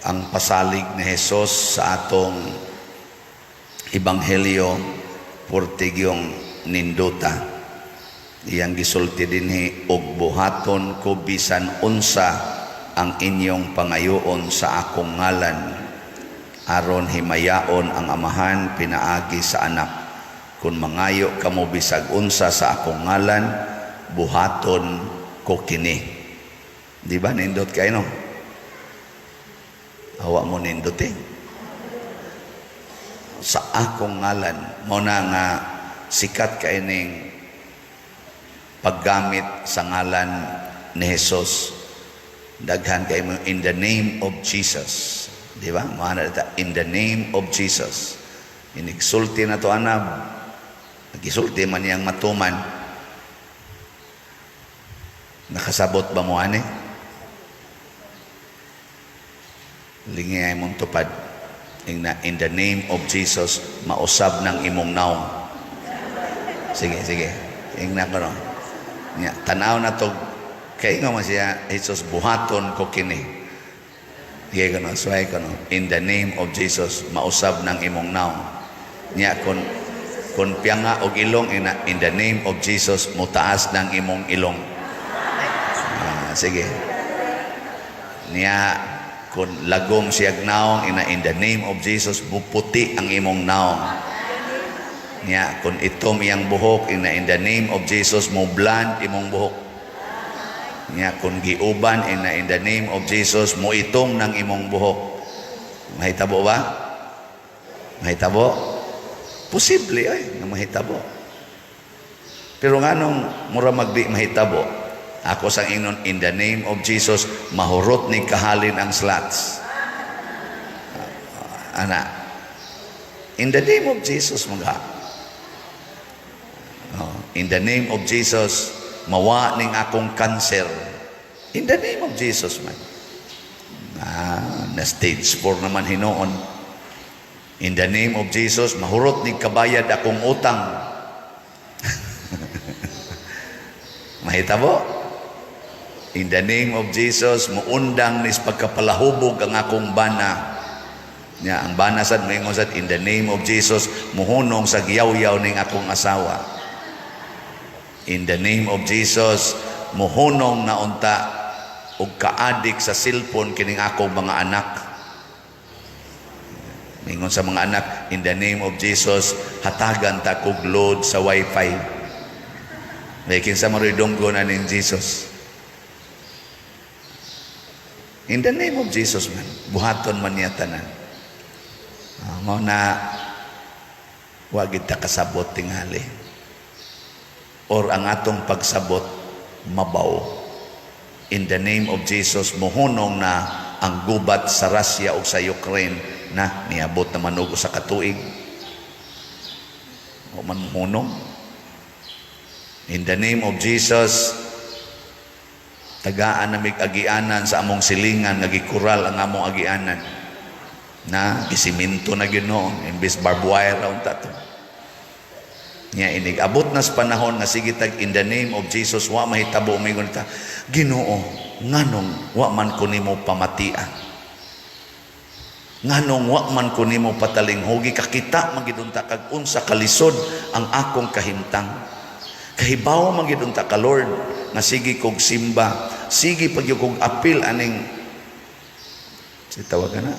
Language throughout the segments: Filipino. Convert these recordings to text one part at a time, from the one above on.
ang pasalig ni Jesus sa atong Ebanghelyo portigyong ninduta. Iyang gisulti dinhi, og buhaton ko bisan unsa ang inyong pangayoon sa akong ngalan, aron himayaon ang amahan pinaagi sa anak. Kung mangayo kamo bisag unsa sa akong ngalan, buhaton ko kini. Di ba nindot kayo, no? Hawa mo nindot eh. Sa akong ngalan, mo na nga sikat kayo ning paggamit sa ngalan ni Jesus. Daghan kayo mo, in the name of Jesus. Di ba? Mahana dito, in the name of Jesus. Inigsulti na to anab. Nagisulti man niyang matuman. Nakasabot ba mo ani? Lingay mong tupad. In the name of Jesus, mausab ng imong naong. Sige, sige. Ingnan ko no. Tanaw na to. Kaya nga siya, Jesus, buhaton ko kini. Sige ko no, suway ko no. In the name of Jesus, mausab ng imong naong. Niya, kung piyanga og ilong, in the name of Jesus, mutaas ng imong ilong. Sige. Niya, kung lagom siyag naong, in the name of Jesus, buputi ang imong naong. Niya, kung itom iyang buhok, in the name of Jesus, mo bland imong buhok. Niya, kung giuban, in the name of Jesus, mo itom ng imong buhok. Mahitabo ba? Mahitabo? Posible ay, na mahitabo. Pero nga nung mura magdi mahitabo, ako sang inon, in the name of Jesus, mahurot ni kahalin ang slats. Ana, in the name of Jesus, in the name of Jesus, mawa ning akong cancer. In the name of Jesus, man. Na stage 4 naman hinoon. In the name of Jesus, mahurot ni kabayad akong utang. Mahitabo? In the name of Jesus, muundang nis pagkapalahubog ang akong bana. Nya, ang bana sad moingon sad, in the name of Jesus, muhunong sa giyaw-yaw ning akong asawa. In the name of Jesus, muhunong na unta og kaadik sa cellphone kining akong mga anak. Mingon sa mga anak, in the name of Jesus, hatagan ta kog load sa wifi. May kinsa maridonggo na ning Jesus. In the name of Jesus, man, buhaton man niya tanan. Mao na wa gid ta kasabot tingali. Or ang atong pagsabot mabaw. In the name of Jesus, muhunong na ang gubat sa Russia o sa Ukraine na niabot na manugo sa katuig. O man muhunong. In the name of Jesus, tagaan na agianan sa among silingan, nagikural ang among agianan. Na gisiminto na ginoon, imbis barbed wire raon tato. Nya inig abot na sa panahon nga sige tag in the name of Jesus, wa mahitabo umingon ta, Ginoo, nganong wa man ko nimo pamatian. Nganong wa man ko nimo patalinghugi, kakita magidunta kag unsa kalisod ang akong kahimtang. Kahibaw magidunta ka Lord, nga sige kog simba, sige pagyud kog apil aning tawag na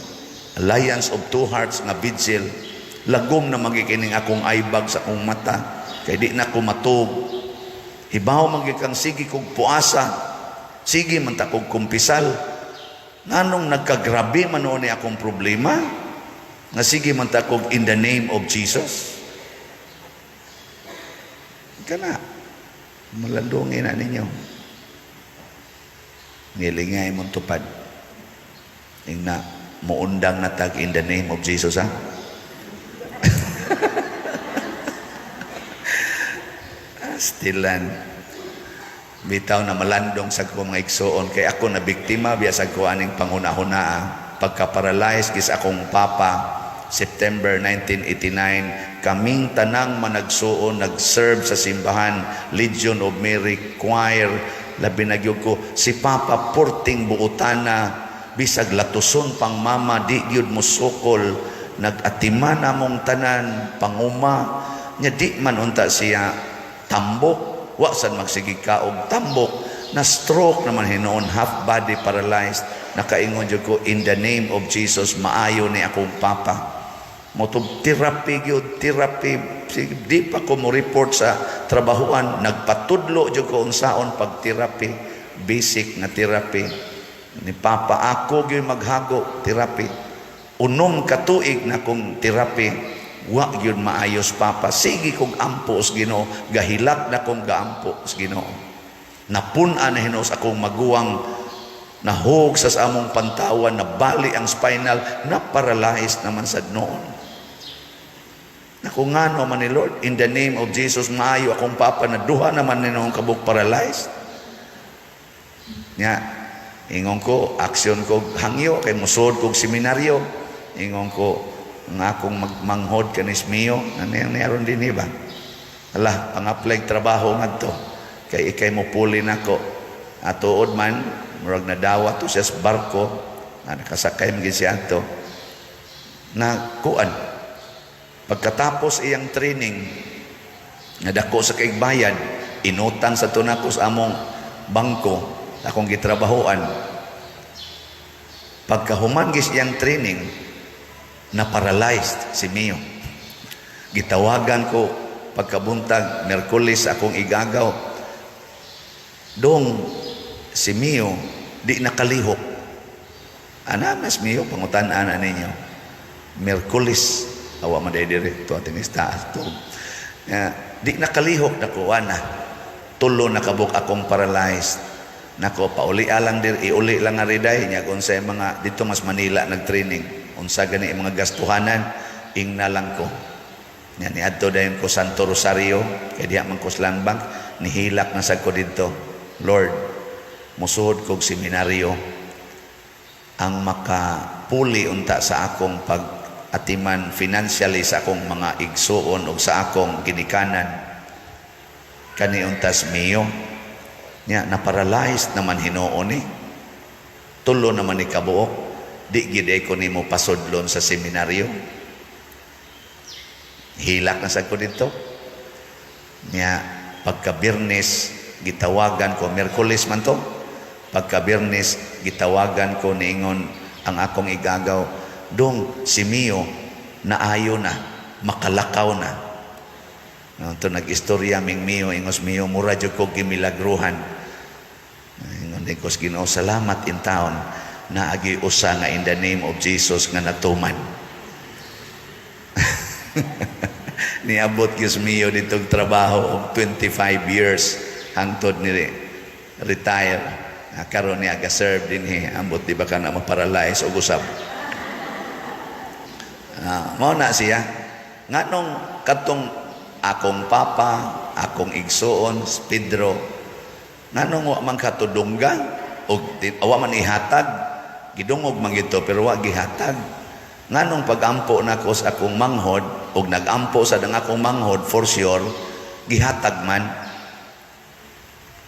Alliance of Two Hearts nga vigil. Lagom na magikining akong aybag sa akong mata, kay di na ko matug. Hibaw magikang sige kog puasa, sige man ta kog kumpisal. Nganong nagkagrabe man noon ni akong problema, nga sige man ta kog in the name of Jesus. Kana malandungin na ninyo. Nilingay mong tupad. Ingna, muundang na tag in the name of Jesus, ha? Stilan. Bitaw na malandong sa ko mga igsoon, kay ako na biktima, biasa ko aning panghuna-huna, pagka-paralyze, kis akong papa, September 1989, kaming tanang managsuon, nag-serve sa simbahan, Legion of Mary Choir, labi nagyog ko, si Papa Porting Buutana, bisag latuson pang mama di gyud mo sukol, nag-atiman among tanan panguma nya di man unta siya tambok, wa sad magsigi kaog tambok, na stroke naman hinuon, half body paralyzed. Nakaingon jud ko, in the name of Jesus, maayo ni akong papa. Motob therapy gyud, therapy. Di pa ko mo report sa trabahuan, nagpatudlo jud ko unsaon pag therapy, basic na therapy ni papa. Ako gyud maghago therapy, unom ka tuig na kong therapy, wa gyud maayos papa. Sige kong ampo sa Ginoo, gahilak na kong gaampo sa Ginoo. Napun-an na Ginoo sa akong maguwang, nahog sa among pantawan, nabali ang spinal, na-paralyzed naman sad noon. Naku nga no man ni Lord, in the name of Jesus, maayo akong papa na duha naman ni noong kabuk paralyzed. Nya, ingon ko, aksyon ko hangyo, kay musod kong seminaryo. Ingon ko, nga akong magmanghod kanis miyo, nangyayang din iba. Ala, pang-apply trabaho nga to, kay ikay mo puli nako. Atuod man, murag nadawa to siya sa barko, na nakasakay magin siya to, na kuan. Pagkatapos iyang training, nadako sa kaigbayan, inutang sa tunako sa among bangko, akong gitrabahoan. Pagkahuman gis iyang training, na-paralyzed si Mio. Gitawagan ko, pagkabuntag, Merkulis akong igagaw. Dong, si Mio, di nakalihok. Ananas Mio, pangutan-ana ninyo. Merkulis, awa man direkto atin istaas to. Di nakalihok na kuha na. Tulo nakabuk akong paralyzed. Nako, pauli alang iuli lang nga riday niya kung sa mga, dito mas Manila nagtraining. Unsa gani mga gastuhanan, ing na lang ko. Yan, niadto dayon ko Santo Rosario, kaya diha man ko Bank, nihilak na sa ko dito. Lord, musuod kog seminaryo, ang makapuli unta sa akong pag-atiman financially sa akong mga igsuon o sa akong ginikanan, kani untas Mio. Nya, na-paralyzed naman hinuon ni. Tulo naman ni kabuok. Di giday ko nimo pasudlon sa seminaryo. Hilak na sa ko dito. Nya, pagka-Birnes, gitawagan ko, Merkulis man to. Pagka-Birnes, gitawagan ko niingon ang akong igagaw. Dong, si Mio, naayo na, makalakaw na. No, ito nag-istorya ming Mio, ingos Mio, mura dyan ko gimilagruhan. Ingon din ko, Ginoo, salamat in taon na agi usa nga in the name of Jesus nga natuman. Niabot yung Mio ditong trabaho og 25 years hangtod ni retire. Karon niya ga-serve din ambot di ba ka na maparalyze o usab. Mao na siya. Nganong katong akong papa, akong igsuon, Pedro, nganong wa man katudunggan og wa man ihatag, gidungog man gito pero wa gihatag. Nganong pagampo nako sa akong manghod og nagampo sa dang akong manghod for sure gihatag man.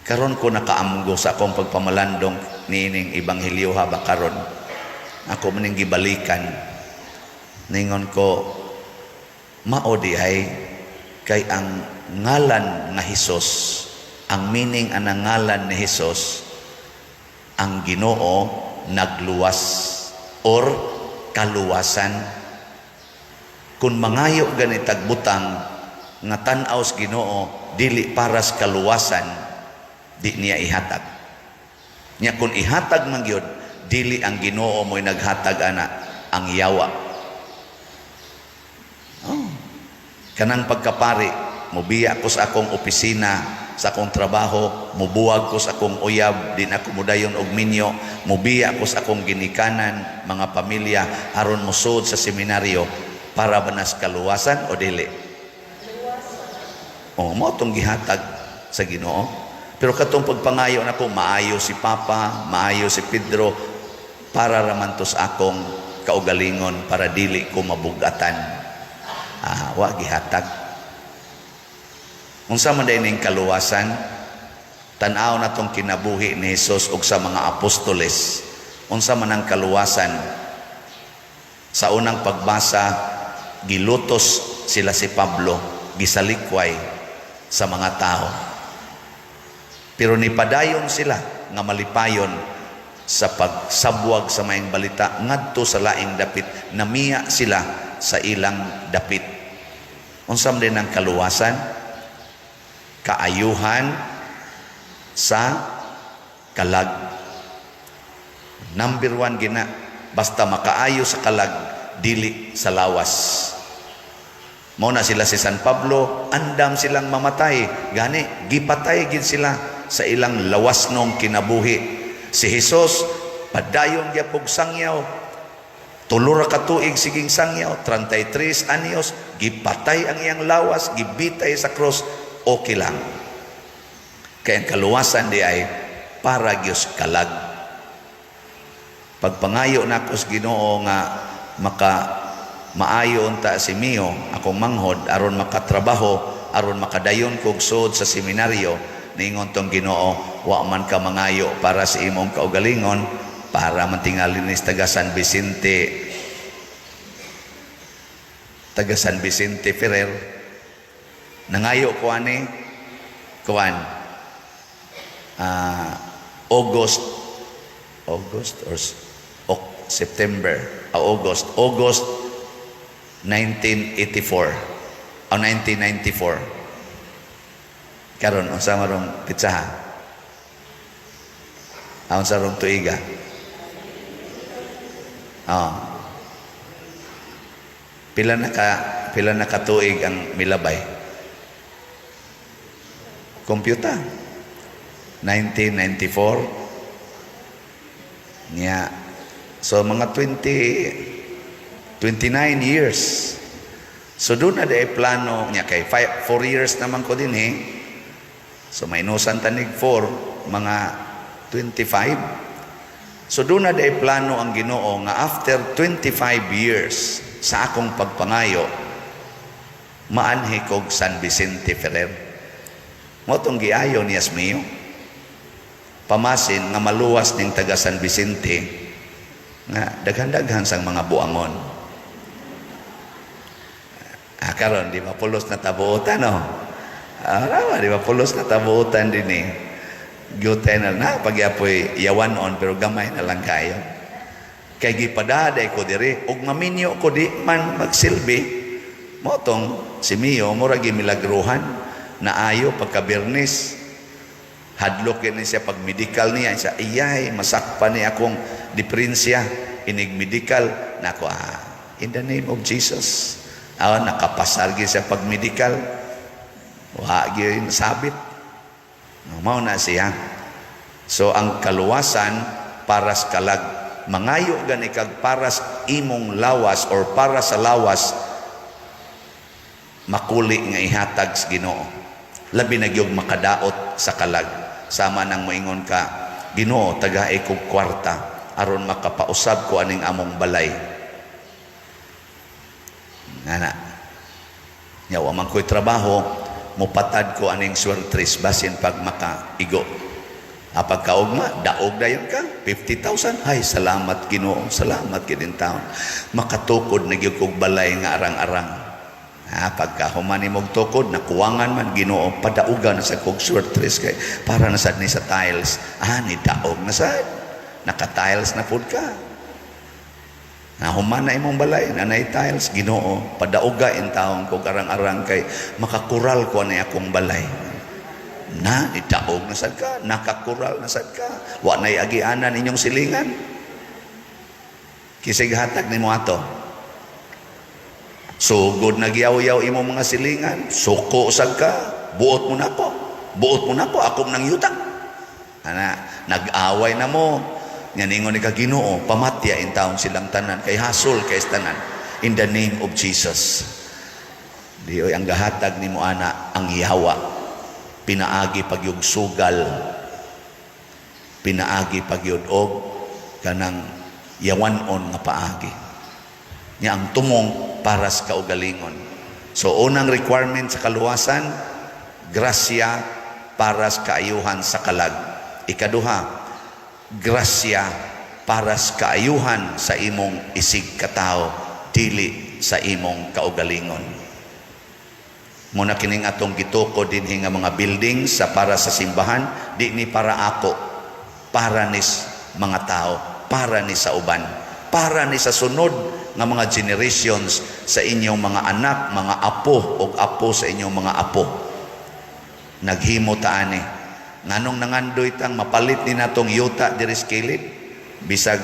Karon ko nakaamgo sa akong pagpamalandong niining ebanghelyo haba karon. Ako maning gibalikan. Ningon ko mao di ay kay ang ngalan nga Hesus, ang meaning anang ngalan ni Hesus, ang Ginoo nagluwas or kaluwasan. Kung mangayo gani tagbutang nga tan-aw sa Ginoo dili para sa kaluwasan, di niya ihatag. Nya kung ihatag man gyud, dili ang Ginoo mo'y naghatag ana, ang yawa. Kanang pagkapari, mubiya ko sa akong opisina, sa akong trabaho, mubuwag ko sa akong uyab, din ako mudayon og minyo, mubiya ko sa akong ginikanan, mga pamilya, aron musud sa seminaryo, para ba nas kaluwasan o dili? Mo itong gihatag sa Ginoo. Pero katong pagpangayo na ko, maayo si Papa, maayo si Pedro, para raman to sa akong kaugalingon, para dili ko mabugatan. Wa gihatag. Unsa man din ning kaluwasan, tan-aw na tong kinabuhi ni Hesus ug sa mga apostoles Unsa man ang kaluwasan? Sa unang pagbasa, gilutos sila si Pablo, gisalikway sa mga tao. Pero nipadayon sila nga malipayon sa pagsabwag sa maayong balita ngadto sa laing dapit, namiya sila sa ilang dapit. Unsam din ang kaluwasan? Kaayuhan sa kalag. Number 1 gina, basta makaayo sa kalag, dili sa lawas. Muna sila si San Pablo, andam silang mamatay. Gani, gipatay gid sila sa ilang lawas nung kinabuhi. Si Jesus, padayon gyapog sangyaw. Tulura ka tuig siging sangyaw, 33 anyos, gipatay ang iyang lawas, gibitay sa cross, okay lang. Kaya ang kaluwasan di ay para Diyos kalag. Pagpangayo na ako sa Ginoo nga maayo unta si Mio, akong manghod, aron makatrabaho, aron makadayon kog sud sa seminaryo, ningon tong Ginoo, wa man ka mangayo para sa imong kaugalingon, para mantingalin ni taga San Vicente Ferrer. Nangayo ko ani kuan August or September, August 1984 o 1994. Karon unsa marong pitsaha? Unsa rong tuiga? Pila na ka tuig ang milabay? Computer. 1994. Nya. So mga 29 years. So doon na day plano niya kay 4 years naman ko din So mainusan tanig 4, mga 25. So doon na day plano ang Ginoo nga after 25 years sa akong pagpangayo, maanhi kog San Vicente Ferrer. Motong giayo ni Asmio. Pamasin nga maluwas ning taga San Vicente nga daghan-daghan sang mga buangon. Karon di mapulos na tabuotan di mapulos na tabuotan din Gyutay na pagyapoy yawanon pero gamay na lang kayo. Kay gipadaday ko diri ug maminyo ko di man magsilbi. Motong si Mio mura gimilagruhan na ayo pagka Bernes. Hadlok ni siya pag medical niya siya iyay masakpan ni akong diferensya inig medical nako in the name of Jesus. Nakapasar gyud siya pag medical. Wa gyud sabit. Mao na siya. So ang kaluwasan paras kalag, mangayo gani kag paras imong lawas or para sa lawas makuli nga ihatag sa Ginoo. Labi na gyud makadaot sa kalag. Sama nang moingon ka, Ginoo tagaay kog kwarta aron makapausab ko aning among balay. Nana. Nya wa man ko'y trabaho, mupatad ko aning swertres basin pag makaigo. Pagkaugma, daog dayon ka, 50,000. Ay, salamat Ginoo, salamat kidin taon. Makatukod na gyud kog balay nga arang-arang. Pagka humani mong tukod, nakuwangan man Ginoo, padaugan na sa kog swertres kay para nasad ni sa tiles. Ni daog nasad. Naka-tiles na pud ka. Human na imong balay, nanay tiles, Ginoo, padauga in taong kog arang-arang kay makakural ko na akong balay. Itaog na sad ka, nakakural na sad ka. Wa nay agianan inyong silingan. Kisig hatag nimo ato. Sugod na giyaw-yaw imo mga silingan, suko sad ka, buot mo na ko, akong nang yuta. Nag-away na mo. Nganingon ni ka Ginoo, pamatya in taon silang tanan, kay hasol kay tanan. In the name of Jesus. Diyoy ang gahatag nimo ana ang yawa. Pinaagi pagyug sugal. Pinaagi pagyud og kanang yawanon nga paagi. Nya ang tumong para sa kaugalingon. So unang requirement sa kaluwasan, grasya para sa kaayuhan sa kalag. Ikaduha, grasya para sa kaayuhan sa imong isig katao, dili sa imong kaugalingon. Muna kining atong gituko dinhi nga mga building sa para sa simbahan, di ni para ako, para ni mga tao, para ni sa uban, para ni sa sunod nga mga generations sa inyong mga anak, mga apo o apo sa inyong mga apo. Naghimo ta ani nganong nangandoy tang mapalit ni natong yuta diri sa kilid, bisag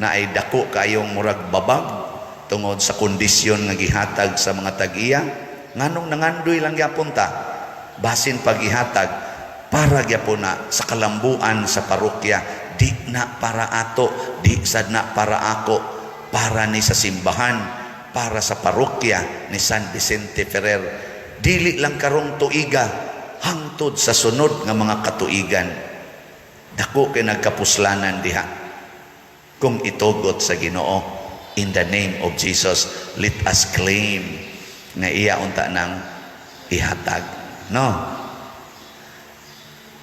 na ay dako kayong murag babag tungod sa kondisyon nga gihatag sa mga tag-iya. Nganong nangandoy lang gyapon ta basin pag-ihatag para gyapon na sa kalambuan sa parokya, di na para ato, di sad na para ako, para ni sa simbahan, para sa parokya ni San Vicente Ferrer. Dili lang karong tuiga, hangtod sa sunod nga mga katuigan. Dako kay nagkapuslanan diha kung itugot sa Ginoo. In the name of Jesus, let us claim nga iya unta nang ihatag, no?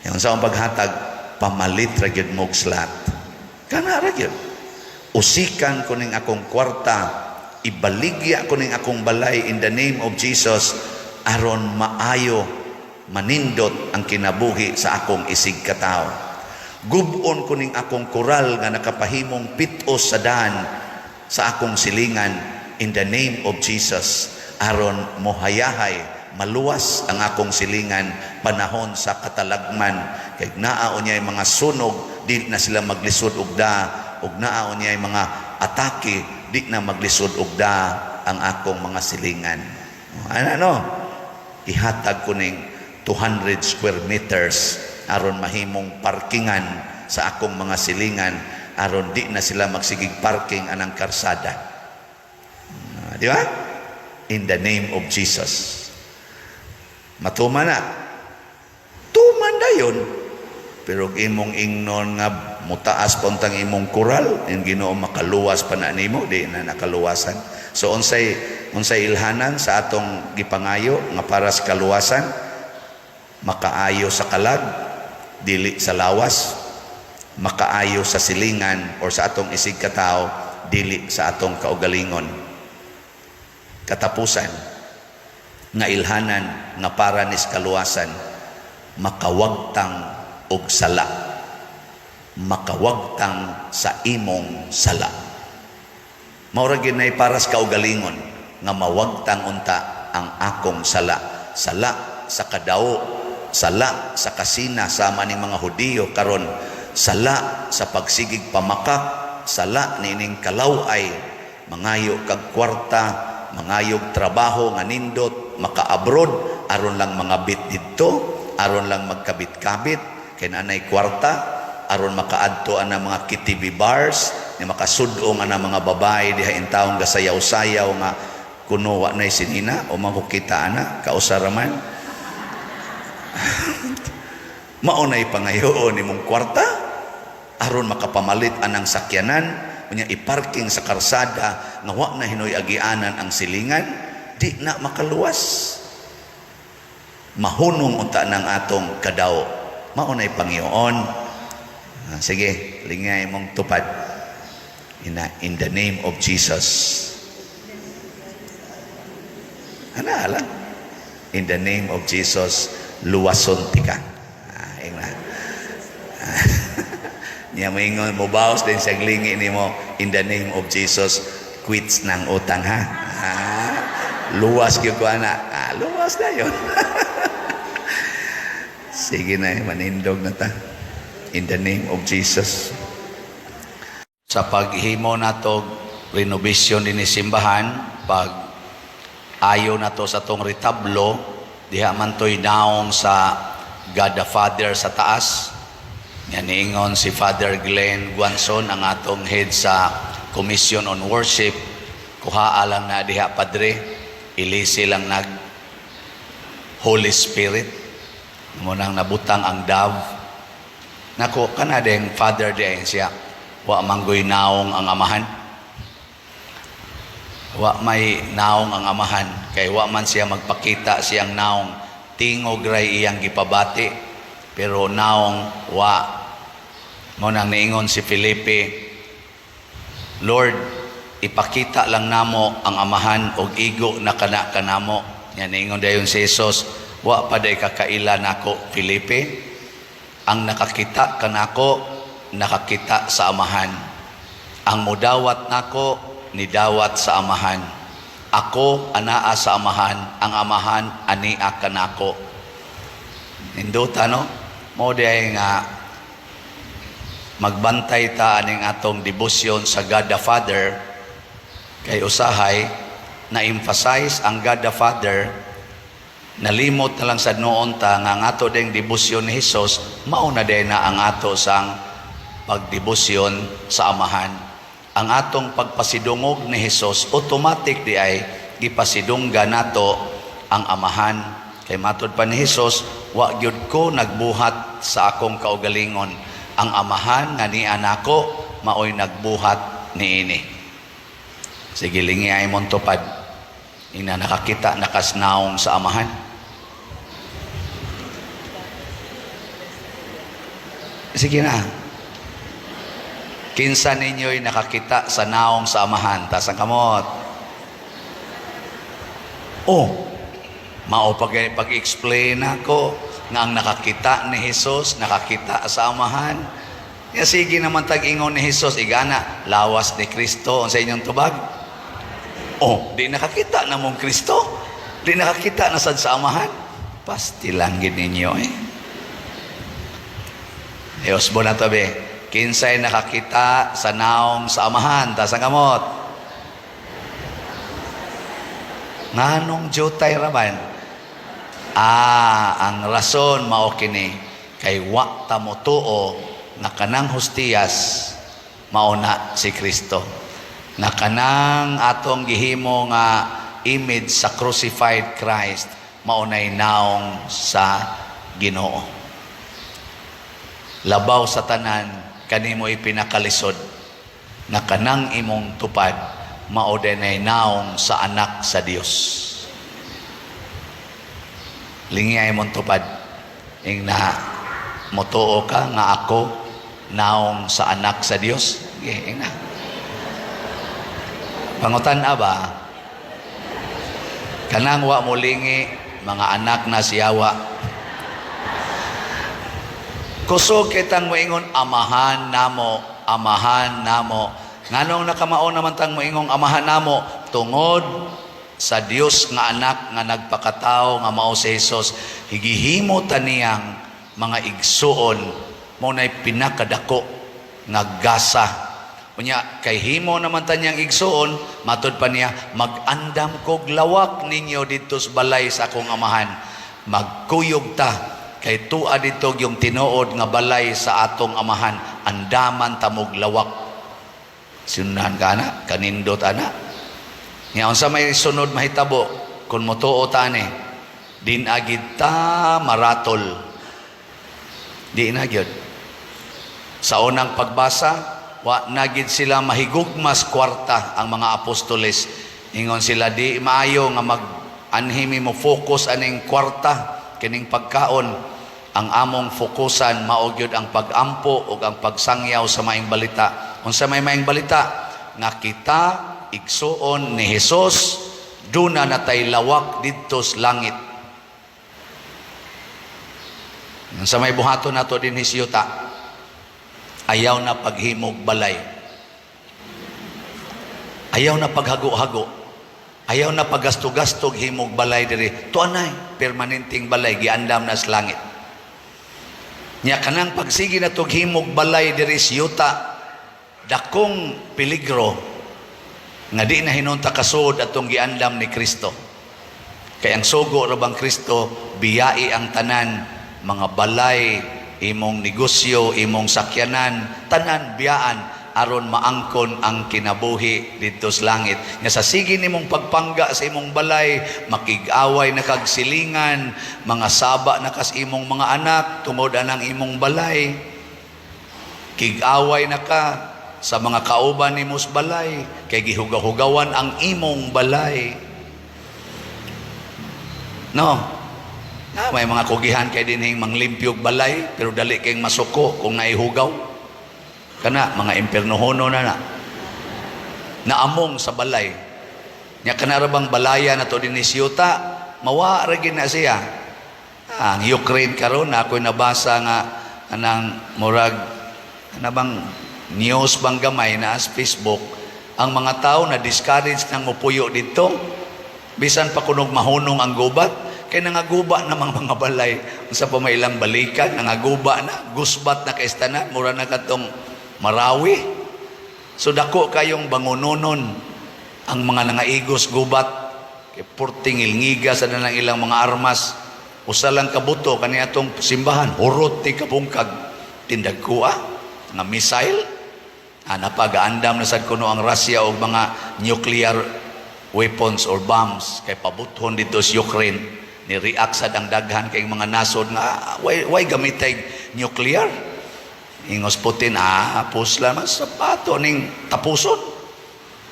Yung sa paghatag, pamalit ra gyud mo slat, kana ra gyud. Usikan ko ning akong kwarta, ibaligya ko ning akong balay in the name of Jesus, aron maayo manindot ang kinabuhi sa akong isig katao. Gubon ko ning akong koral nga nakapahimong pitos sa daan sa akong silingan in the name of Jesus, aron mohayahay maluwas ang akong silingan panahon sa katalagman. Kay naaon niya mga sunog, di na sila maglisod og da, ug naaon niya mga atake, di na maglisod og da ang akong mga silingan. Ano? Ihatag ko ning 200 square meters aron mahimong parkingan sa akong mga silingan, aron di na sila magsigig parking anang karsada. Di ba? In the name of Jesus. Matuman na. Tuman na yun. Pero imong ingnon nga mutaas pontang imong kural, yung Ginoo makaluwas pa na nimo, di na nakaluwasan. So unsay ilhanan sa atong gipangayo nga para sa kaluwasan, makaayo sa kalag, dili sa lawas, makaayo sa silingan or sa atong isig katao, dili sa atong kaugalingon. Katapusan nga ilhanan nga para nis kaluwasan, makawagtang og sala, makawagtang sa imong sala. Maura ginay para sa kaugalingon nga mawagtang unta ang akong sala. Sala sa kadao, sala sa kasina sama ning mga Hudiyo karon, sala sa pagsigig pamakak, sala nining kalaway, mangayo kag kwarta, mangayog trabaho nga nindot, maka-abroad, aron lang mga bit dito, aron lang magkabit-kabit, kay nanay kwarta, aron makaadto ana mga KTV bars, ni makasudong ana mga babae diha in taong gasayaw-sayaw nga kuno wa nay sinina o makukita ana kausaraman. Maunay pangayoon nimong kwarta, aron makapamalit anang sakyanan, unya iparking sa karsada nga wa na hinoy agianan ang silingan, di na makaluwas. Mahunong unta ng atong kadaw. Maunay Panginoon. Sige, lingay mong tupad. In the name of Jesus. Ana lang. In the name of Jesus, luwason tika. Niya moingon mo baos din sa glingi nimo, in the name of Jesus, quits ng utang ha. Luwas gyud ko ana. Luwas na yon. Sige na, manindog na ta. In the name of Jesus. Sa paghimo nato renovation din simbahan, pag ayo na to sa tong retablo, diha man to'y naong sa God the Father sa taas. Yan niingon si Father Glenn Guanson, ang atong head sa Commission on Worship. Kuha lang na diha padre, ilisi lang nag Holy Spirit. Munang nabutang ang dove. Nako kanadeng Father diay siya. Wa manggoy naong ang amahan. Wa may naong ang amahan, kay wa man siya magpakita siyang naong, tingog ray iyang gipabati, pero naong wa. Mo nang niingon si Felipe, Lord, ipakita lang namo ang amahan og igo na kana kanamo. Yan ingon dayon si Jesus, wa pa day kakaila nako Filipe. Ang nakakita kanako, nakakita sa amahan. Ang mudawat nako, nidawat sa amahan. Ako anaa sa amahan, ang amahan ania kanako. Ninduta no? Mo day nga magbantay ta aning atong debosyon sa God the Father, kay usahay na-emphasize ang God the Father, nalimot na lang sa noon ta nga ang ato ding debosyon ni Jesus, mauna din na ang ato sang pagdebosyon sa amahan. Ang atong pagpasidungog ni Jesus, automatic di ay gipasidungga nato ang amahan. Kay matod pa ni Jesus, wa gyud ko nagbuhat sa akong kaugalingon. Ang amahan nga ni anako, maoy nagbuhat niini. Sige, lingi ay mong tupad. Ina nakakita, nakasnaong sa amahan. Sige na. Kinsa ninyo'y nakakita sa naong sa amahan. Tas ang kamot. Oh, mao pag-explain ako nga ang nakakita ni Jesus, nakakita sa amahan. Ya, sige naman tag-ingon ni Jesus, igana, lawas ni Kristo sa inyong tubag. Oh, di nakakita na mong Kristo. Di nakakita na sad sa amahan. Pastilangin ninyo eh. Diyos mo na to be. Kinsay nakakita sa naong sa amahan. Tas ang kamot. Nganong jutay raman? Ang rason mao kini kay wa ta mo tuo na kanang hostiyas mauna si Kristo. Na kanang atong gihimo nga image sa crucified Christ maunay naong sa Ginoo. Labaw sa tanan kanimo ipinakalisod na kanang imong tupad mao denay naong sa anak sa Dios. Lingi ay mong tupad ing na motuo ka nga ako naong sa anak sa Dios. Ing na pangutan-a ba kanang wa molingi mga anak na siyawa. Kusog kitang moingon amahan namo, amahan namo. Nganong nakamao naman tang moingong amahan namo tungod sa Dios nga anak nga nagpakatao nga mao si Jesus, higihimo taniyang mga igsuon mo nay pinakadako nga gasa. Unya kay himo naman tanyang igsuon, matud pa niya, mag-andam kog lawak ninyo dito sa balay sa akong amahan. Magkuyog ta kay tuwa dito yung tinuod nga balay sa atong amahan, andaman tamog lawak. Sinunahan ka na, kanindot ana. Ngayon sa may sunod mahitabo, kung motuo tani, din agid ta maratol. Di na gyud. Sa unang pagbasa, wa nagid sila mahigugmas kwarta ang mga apostoles. Ingon sila di maayo nga mag-anhimi mo focus aning kwarta, kining pagkaon. Ang among fokusan maugyod ang pag-ampo o ang pagsangyaw sa maing balita. Kung sa may maing balita, nga kita igsuon ni Jesus, duna natay lawak dito sa langit. Sa may buhaton nato din hisyuta, ayaw na paghimog balay. Ayaw na paghago-hago. Ayaw na paggasto-gastog himog balay diri. Tuanay, permanenting balay, giandam na sa langit. Nya kanang pagsigi na tog himog balay diri sa yuta, dakong peligro nga di na hinunta kasud atong giandam ni Kristo. Kay ang sugo ra bang Kristo, biyai ang tanan, mga balay, imong negosyo, imong sakyanan, tanan biyaan aron maangkon ang kinabuhi dito sa langit. Nga sa sige nimong pagpangga sa imong balay, makig-away na kag silingan, mga saba na kas imong mga anak tungod anang imong balay. Kig-away na ka sa mga kauban nimo sa balay, kay gihugaw-hugawan ang imong balay. No. May mga kugihan kay dinhing manglimpyog balay, pero dali kayong masuko kung naihugaw. Kana, mga impernohono na na. naamong sa balay. Nya kanarabang balaya na to din ni siyuta, mawa ra gid na siya. Ang Ukraine karon ako'y nabasa nga anang murag ano bang news bang gamay na sa Facebook, ang mga tao na discourage nang mupuyo dito, bisan pa kunog mahunong ang gubat, kay nangaguba namang mga balay sa pamailang balikan, nangaguba na, gusbat na kaistanan, mura na katong Marawi. So dako kayong bangunonon ang mga nangaigos gubat, kay purting ilngiga sa nanang ilang mga armas, usa lang kabuto kaniya atong simbahan, hurot ni kabungkag, tindagkua, nga missile, napagaandam na sad kuno ang Russia og mga nuclear weapons or bombs, kay pabuthon dito sa Ukraine, ni-react sad ang daghan kay mga nasod nga, why gamitay nuclear? Ingos Putin, hapos lang sa pato ning tapuson.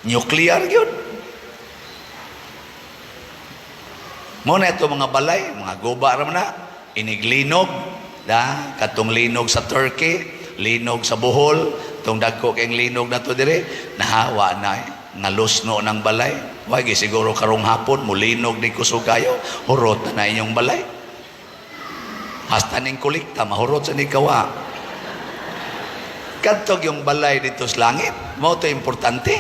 Nuclear yun. Muna ito mga balay, mga guba raman na, iniglinog, katong linog sa Turkey, linog sa Bohol, itong dagko kayong linog na to dire, nahawa na nalusno ng balay. Wagi siguro karong hapon, mulinog ni kusugayo, hurot na inyong balay. Hasta ning kulikta, mahurot sa nikawa. Kantog yung balay dito sa langit, mo ito importante.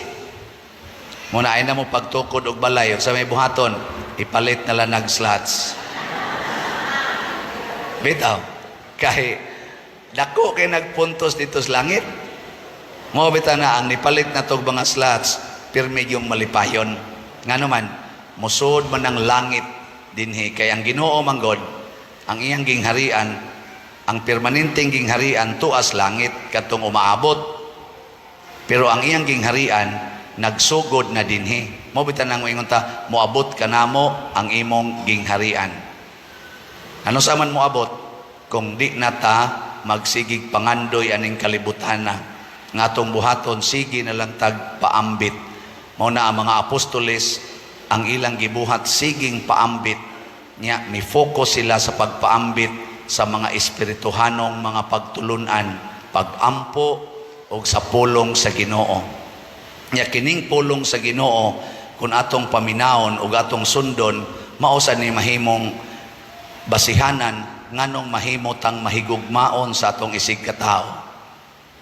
Muna ay na mo pagtukod og balay, sa may buhaton, ipalit na lang nag-slots. Bitaw, kahit dako kay nagpuntos dito sa langit, mo bitaw na ang nipalit na tog mga slots, pirmi yung malipayon. Nga naman, musod man ang langit dinhi, kay ang Ginoo manggod, ang iyang gingharian, ang permanenteng gingharian tuas langit katong umaabot. Pero ang iyang gingharian nagsugod na dinhi. Mo bitan nang moingon ta, moabot kanamo ang imong gingharian. Ano sa man moabot kung di na ta magsigig pangandoy aning kalibutan na nga atong buhaton sige na lang tag paambit. Mao na ang mga apostoles ang ilang gibuhat siging paambit nya, mi-focus sila sa pagpaambit sa mga espirituhanong mga pagtulunan, pagampo o sa pulong sa Ginoo. Nya kining pulong sa Ginoo kung atong paminawon o atong sundon, mausa ni mahimong basihanan nganong mahimotang mahigugmaon sa atong isig katao.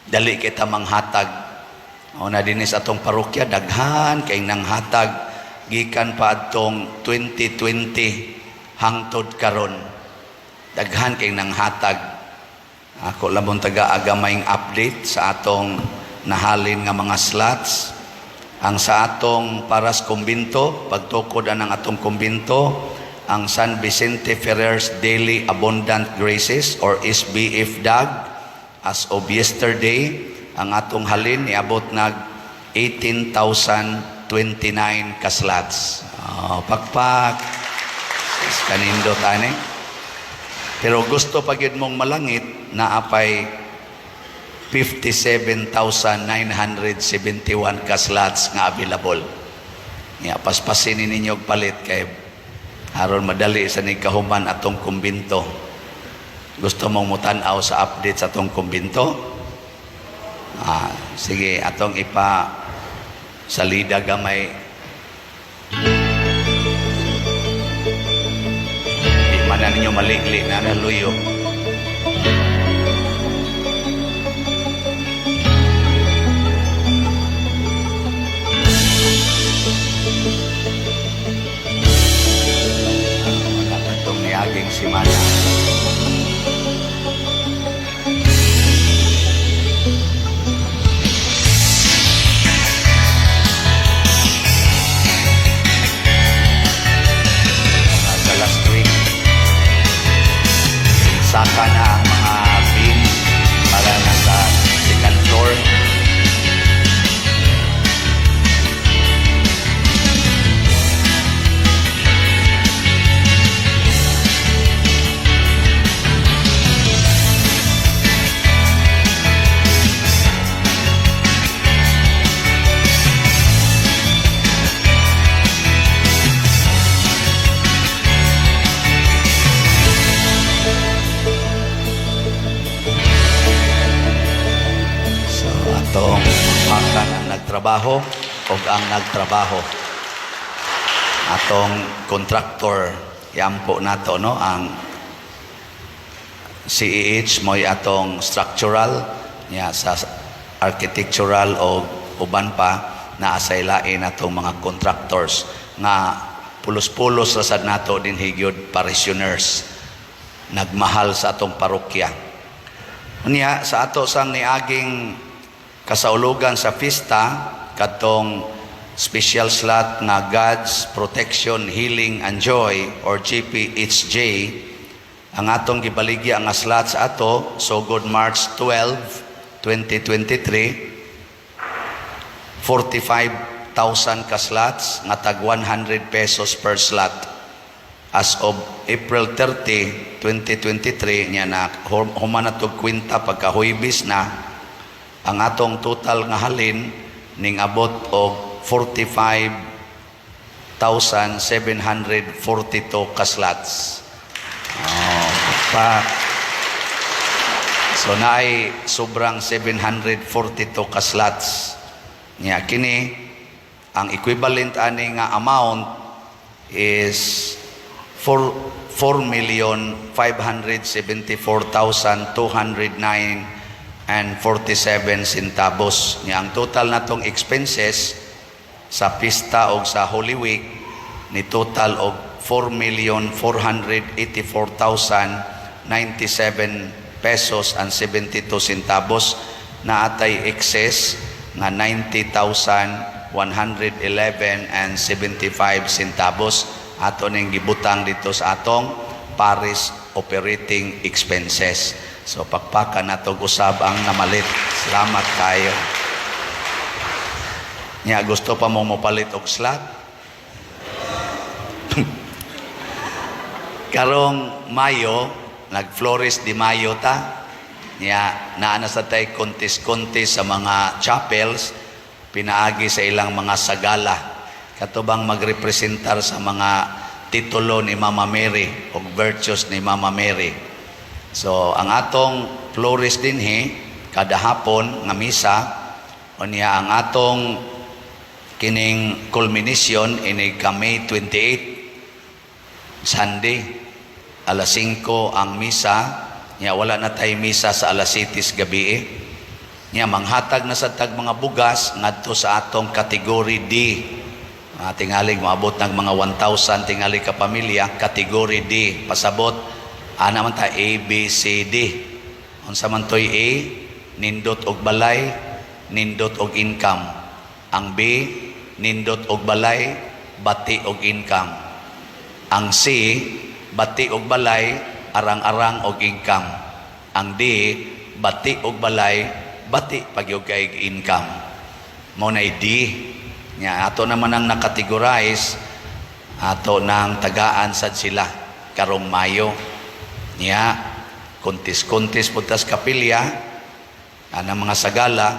Dali kita manghatag. O na dinis atong parokya, daghan kay nang hatag gikan pa atong 2020 hangtod karon. Daghan kay nang hatag. Ako labong taga-agamayng update sa atong nahalin nga mga slots. Ang sa atong paras kumbinto, pagtukod ang atong kumbinto, ang San Vicente Ferrer's Daily Abundant Graces or SBF-DAG, as of yesterday, ang atong halin niabot nag 18,029 ka slots. Pakpak. Kanindo tani. Pero gusto pa gyud mong malangit na apay 57,971 ka slots nga available. Nga paspasin ninyo palit kay aron madali sa ni kahuman atong kumbinto. Gusto mong mutan-aw sa update sa atong kumbinto? Sige, atong ipa salida gamay. Di man na ninyo maligli na naluyo. Aging simana. Sa last week, saka na ang mga beams para nasa second floor. Atong makan ang nagtrabaho og ang nagtrabaho. Atong contractor, yampo nato, no? Ang CEH mo'y atong structural, niya sa architectural o uban pa na asaylain atong mga contractors nga pulos-pulos rasad nato din higyod parishioners nagmahal sa atong parokya. Unya sa ato sang niaging kasaulugan sa pista katong special slot nga God's Protection, Healing and Joy or GPHJ, ang atong gibaligya nga slot sa ato sugod March 12, 2023, 45,000 ka slots nga tag 100 pesos per slot. As of April 30, 2023, niya na humanatog kwinta pagkahuybis na ang atong total nga halin ning abot og 45,742 ka slots. So naay sobrang 742 ka slots. Niya kini ang equivalent ani nga amount is 4,574,209 centavos. Niya ang total natong expenses sa pista o sa Holy Week ni total og 4,484,097 pesos and 72 centavos na atay excess nga 90,111 and 75 centavos ato ning gibutang dito sa atong Paris operating expenses. So pakpakan nato usab ang namalit. Salamat kayo. Nya gusto pa mo mopalit og slot? Karong Mayo, nag-Flores de Mayo ta. Nya naana sa tay contest sa mga chapels, pinaagi sa ilang mga sagala. Katubang magrepresentar sa mga titulo ni Mama Mary o virtues ni Mama Mary. So ang atong Flores dinhi kada hapon nga misa unya ang atong kining culmination ini May 28 Sunday alas 5 ang misa nya wala na tay misa sa alas 7 gabi nya manghatag na sa tag mga bugas ngadto sa atong category D. Tingalig maabot ng mga 1,000 tingali ka pamilya, category D. Pasabot, man ta A, B, C, D. Unsa man toy A, nindot og balay, nindot og income. Ang B, nindot og balay, bati og income. Ang C, bati og balay, arang-arang og income. Ang D, bati og balay, bati pagyog kay income. Mo na D. Nya ato naman ang nakategorize ato nang tagaan sad sila karong Mayo. Nya kontis putas kapilya ana mga sagala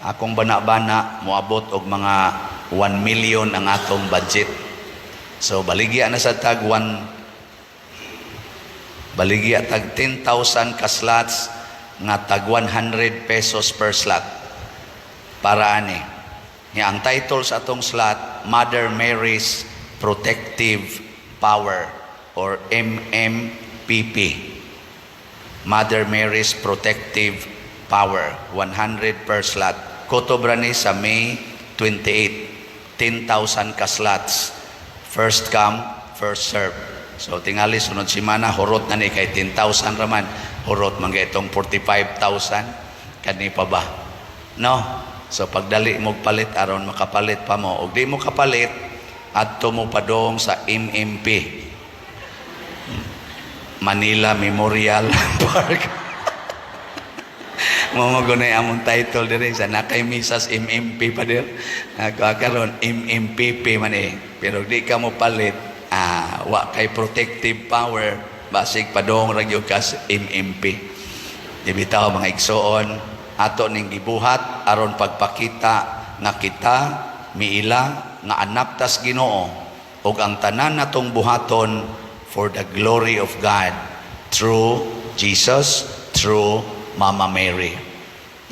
akong bana-bana moabot og mga 1 million ang atong budget. So baligya na sa tag 10,000 ka slots nga tag 100 pesos per slot. Para ani nya ang title sa atong slot, Mother Mary's Protective Power or MMPP. Mother Mary's Protective Power, 100 per slot. Kotobra ni sa May 28, 10,000 ka slots. First come, first serve. So tingali sunod simana, hurot na ni kay 10,000 raman. Hurot man itong 45,000. Kani pa ba? No? So pagdali mo palit aron makapalit pa mo og di mo kapalit adto mo padong sa MMP Manila Memorial Park. Mo gunay among title diri sa nakay misas MMP pa dir. Karon MMPP man pero di ka mo palit wa kay protective power basig padong ra gyud ka MMP. Di bitaw mga igsoon ato ning gibuhat aron pagpakita nga kita miila nga anak tas Ginoo ug ang tanan natong buhaton for the glory of God through Jesus, through Mama Mary.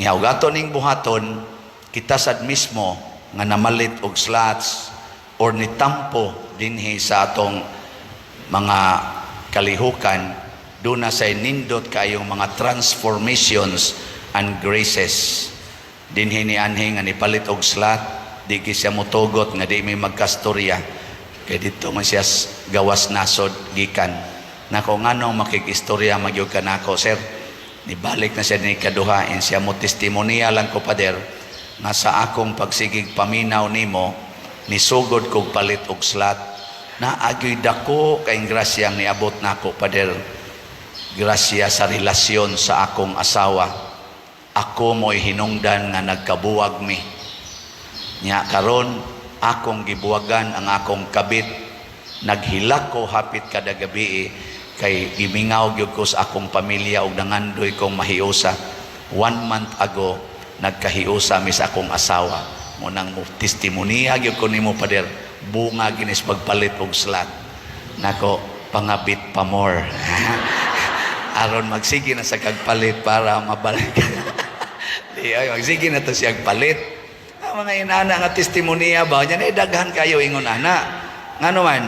Nya ug ato ning buhaton kita sad mismo nga namalit og slots or nitampo dinhi sa atong mga kalihukan, doon na say nindot kayong mga transformations and graces. Dinhi ni anhi nga nipalit og slot, di siya mutugot nga di may magkastorya. Kaya dito man siya gawas nasod gikan. Nako nganong makikistorya magyud ka nako, sir. Nibalik na siya ni kaduha, in siya mo testimonya lang ko pader nga sa akong pagsigig paminaw nimo nisugod kog palit og slot na agyoy dako kay grasyang niabot nako pader. Grasya sa relasyon sa akong asawa. Ako mo'y hinungdan nga nagkabuwag mi. Nya karon akong gibuwagan ang akong kabit. Naghilak ko hapit kada gabi kay gimingaw gyud ko sa akong pamilya ug nangandoy kong mahiusa. 1 month ago nagkahiusa mi sa akong asawa. Munang testimonya gyud ko nimo pader, bunga ginis pagpalit og slot. Nako pangabit pa more. Aron magsige na sa kagpalit para mabalik. Di ay magsige na to siya palit. Ang mga inana nga testimonya ba nya daghan kayo ingon ana. Ngano man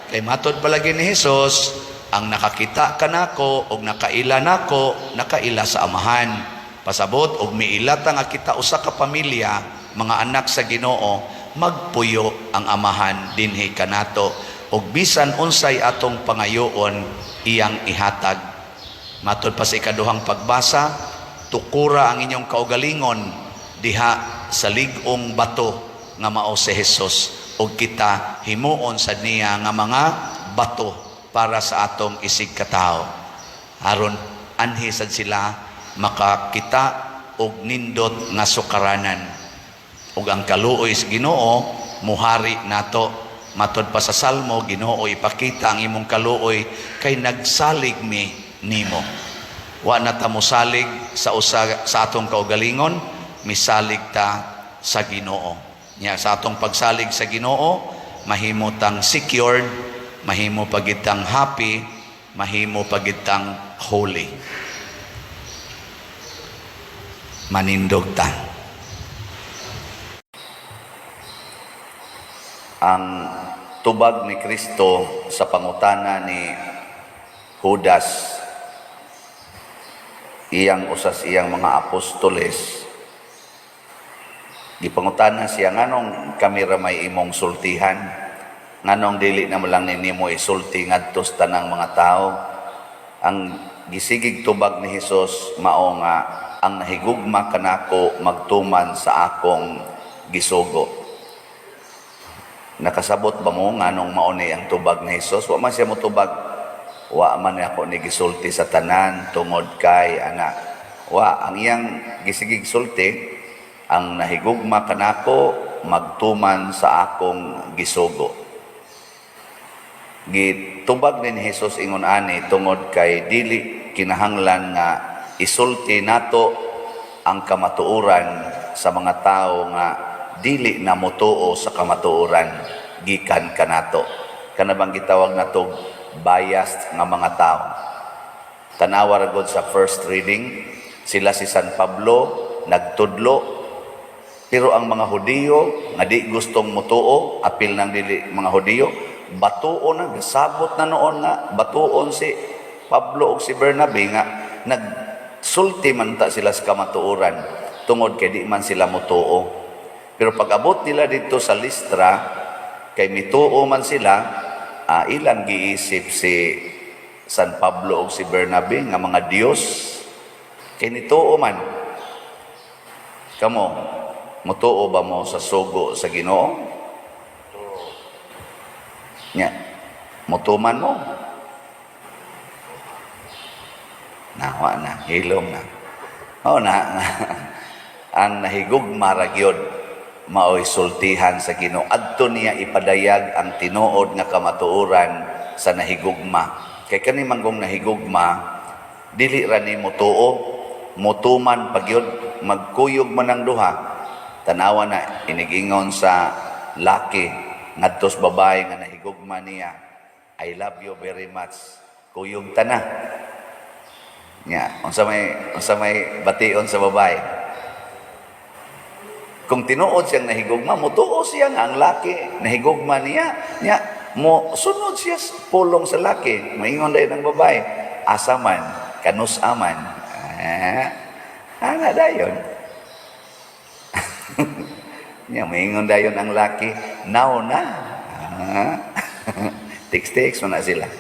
kay matod palagi ni Hesus, ang nakakita kanako og nakaila nako, nakaila sa amahan. Pasabot og miilata nga kita usa ka pamilya, mga anak sa Ginoo, magpuyo ang amahan dinhi kanato og bisan unsay atong pangayoon iyang ihatag. Matod pa sa ikaduhang pagbasa, tukura ang inyong kaugalingon diha sa ligong bato nga mao si Hesus ug kita himuon sa niya nga mga bato para sa atong isig katao. Aron anhi sad sila makakita og nindot nga sukaranan. Ug ang kaluoy sa Ginoo muhari nato. Matod pa sa Salmo, Ginoo ipakita ang imong kaluoy kay nagsalig mi nimo. Wa na ta mosalig sa usa sa atong kaugalingon, misalig ta sa Ginoo. Nya sa atong pagsalig sa Ginoo, mahimo tang secured, mahimo pagitang happy, mahimo pagitang holy. Manindog ta. Ang tubag ni Kristo sa pangutana ni Judas, iyang usas iyang mga apostoles, gipangutana siya, nganong kami ramay imong sultihan, nganong dili na mo lang nimo isulti ngadto sa tanang mga tao. Ang gisigig tubag ni Hesus mao nga ang nahigugma kanako magtuman sa akong gisugo. Nakasabot ba mo nganong mao ni ang tubag ni Hesus? Wa man siya mo tubag, wa man ako ni gisulti sa tanan tungod kay ana. Wa ang iyang gisigig sulti, ang nahigugma kanako magtuman sa akong gisugo. Gitubag ni Hesus ingon ani tungod kay dili kinahanglan nga isulti nato ang kamatuoran sa mga tao nga dili na motuo sa kamatuoran gikan kanato. Kana bang gitawag nato biased nga mga tao. Tanawa ra gud sa first reading, sila si San Pablo nagtudlo, pero ang mga Hudiyo nga di gustong motuo, apil ng dili mga Hudiyo, batuon na, gasabot na noon nga batuon si Pablo o si Bernabe nga nagsulti man ta sila sa kamatuoran tungod kay di man sila motuo. Pero pag-abot nila dito sa Listra, kay mituo man sila, ilang giisip si San Pablo o si Bernabe nga mga Diyos, kay nituo man. Kamo, mutuo ba mo sa sugo sa Ginoo? Nya, mutuman mo? Nawa na, hilom na. O na, ang nahigugma ra gyud mao'y sultihan sa Ginoo. Adto niya ipadayag ang tinuod nga kamatuoran sa nahigugma. Kay kani manggong nahigugma, dili ra ni mutuo, mutuman pagyud, magkuyog man ang duha. Tanawa na inigingon sa laki ngadto sa babae nga nahigugma niya, I love you very much. Kuyog ta na. Nya, unsa may bation sa babae? Kung tinuod siyang nahigugma, mutuo siya nga ang laki, nahigugma niya, mo sunod siya pulong sa laki. Maingon dayon ng babae, asaman, kanusaman. Ana dayon. Maingon dayon ang laki, now na. Tiks-tiks mo na sila.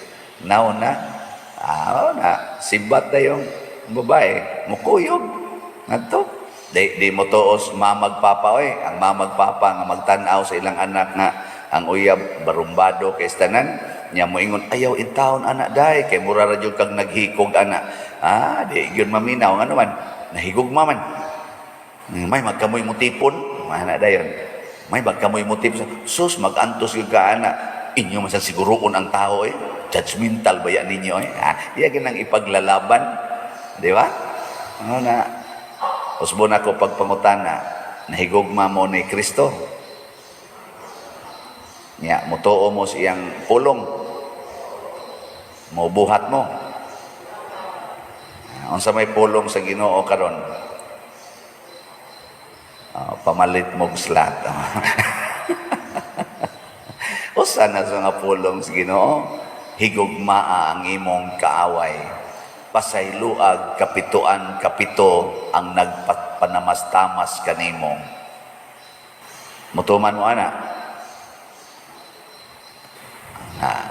Now na. Na. Sibat dayon babae, mukuyog. Ngadto. Di mo tuos mamagpapa oy, ang mamagpapa nga magtan-aw sa ilang anak nga ang uyab barumbado kay tanan nya moingon ayaw intawon anak day kay mura ra jud kag naghikog anak. Di gyud maminaw ngano man nahigugma man. May magkamoy mo tipon, anak dayon. May magkamoy mo tipon. Sus magantos gyud ka anak. Inyo man sa siguroon ang tao judgmental ba yan ninyo iya ginang ipaglalaban, di ba? Ano na usbon ako pagpangutana, nahigugma mo ni Kristo. Mutuo mo siyang pulong. Mubuhat mo. Unsa may pulong sa Ginoo karon? Pamalit mo slat. Usa na sa nga pulong sa Ginoo, higugmaa ang imong kaaway. Pasayluag kapituan kapito ang nagpanamas-tamas kanimo. Mutuman mo ana.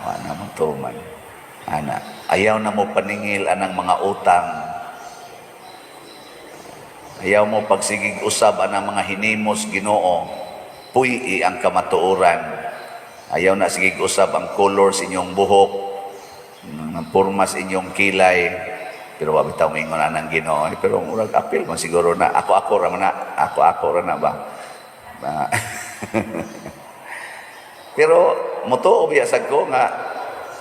Wala mutuman. Ana, ayaw na mo paningil anang mga utang. Ayaw mo pagsigig usab anang mga hinimos Ginoo. Puy ang kamatuoran. Ayaw na sigig usab ang color sa inyong buhok. Ang pormas inyong kilay, pero wa bitaw moingon anang Ginoo. Pero murag apil man siguro na ako ra na ba. Pero motuo biya sad ko nga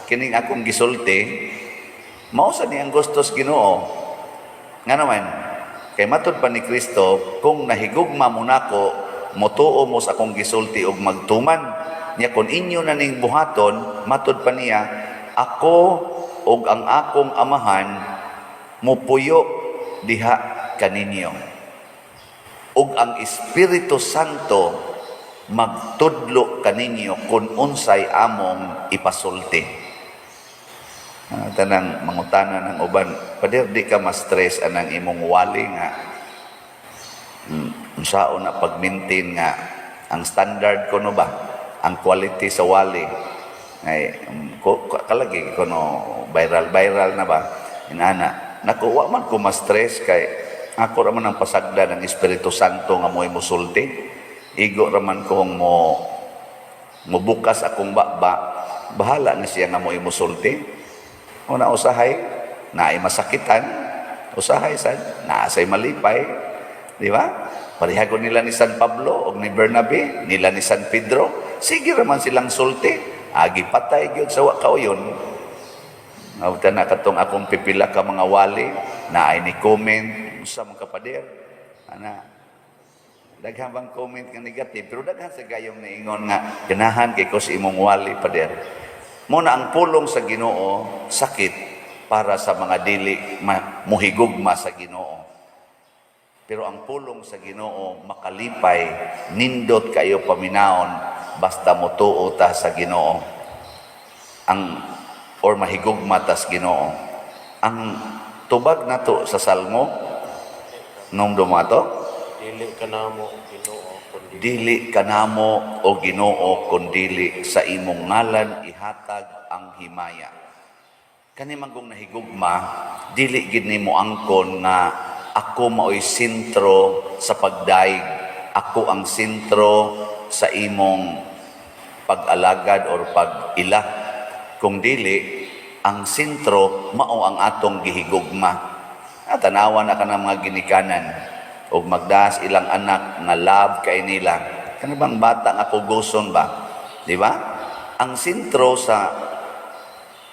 kining akong gisulti mao sa niyang gustos Ginoo. Nga naman kay matud pa ni Kristo kung nahigugma mo nako motuo mo sa akong gisulti og magtuman nya kun inyo na ning buhaton matud pa niya ako og ang akong amahan mupuyo diha kaninyo ug ang Espiritu Santo magtudlo kaninyo kung unsay among ipasulti. Tanang mangutana ng uban, pader di ka ma-stress anang imong wali nga unsaon na pag-maintain nga ang standard kuno ba, ang quality sa wali ay kalagi kuno viral na ba inana nakuha man ko ma-stress kay ako ra man ang pasagda ng Espiritu Santo nga mo'y musulti. Igo raman kong mubukas akong bahala na siya nga mo imusulti. Una usahay, naay masakitan, usahay sad, naasay malipay, di ba? Parihagon nila ni San Pablo o ni Bernabe, nila ni San Pedro, sige raman silang sulti, agi patay gyud sa kauyon. Ngawta na katong akong pipila ka mga wali, naay ni comment, usa man kapader, ana. Daghan bang comment nga negative pero daghan sa gayong naingon nga ganahan kay ko sa imong wali pader. Muna ang pulong sa Ginoo sakit para sa mga dili muhigugma sa Ginoo. Pero ang pulong sa Ginoo makalipay nindot kayo paminaon basta motuo ta sa Ginoo. Or mahigugma ta sa Ginoo. Ang tubag nato sa Salmo nung dumato Dili kanamo Ginoo kundi dili kanamo o Ginoo kundili sa imong ngalan ihatag ang himaya. Kani manggong nahigugma dili gid nimo angkon nga ako maoy sentro sa pagdaig, ako ang sentro sa imong pag-alagad or pag-ila. Kung dili ang sentro mao ang atong gihigugma. Tanawa na ka ng mga ginikanan o magdaas ilang anak nga love kay nila. Kani bang bata nga puguson ba? Di ba? Ang sentro sa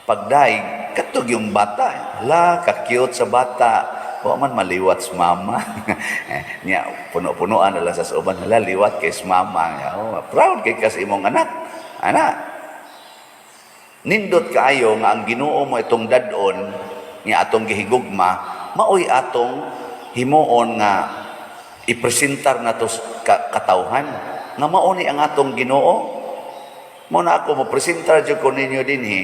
pagdaig katog yung bata. Ka-cute sa bata. O man maliwat sa mama. Nya puno-punuan na lang sa uban. Liwat kay sa mama. Proud kay kas imong anak. Anak. Nindot kaayo nga ang Ginoo mo itong dadon nga atong gihigugma, maoy atong himuon nga ipresentar na to katawhan nga mauni ang atong Ginoo. Mo na ako mo presentar jud ko ninyo dinhi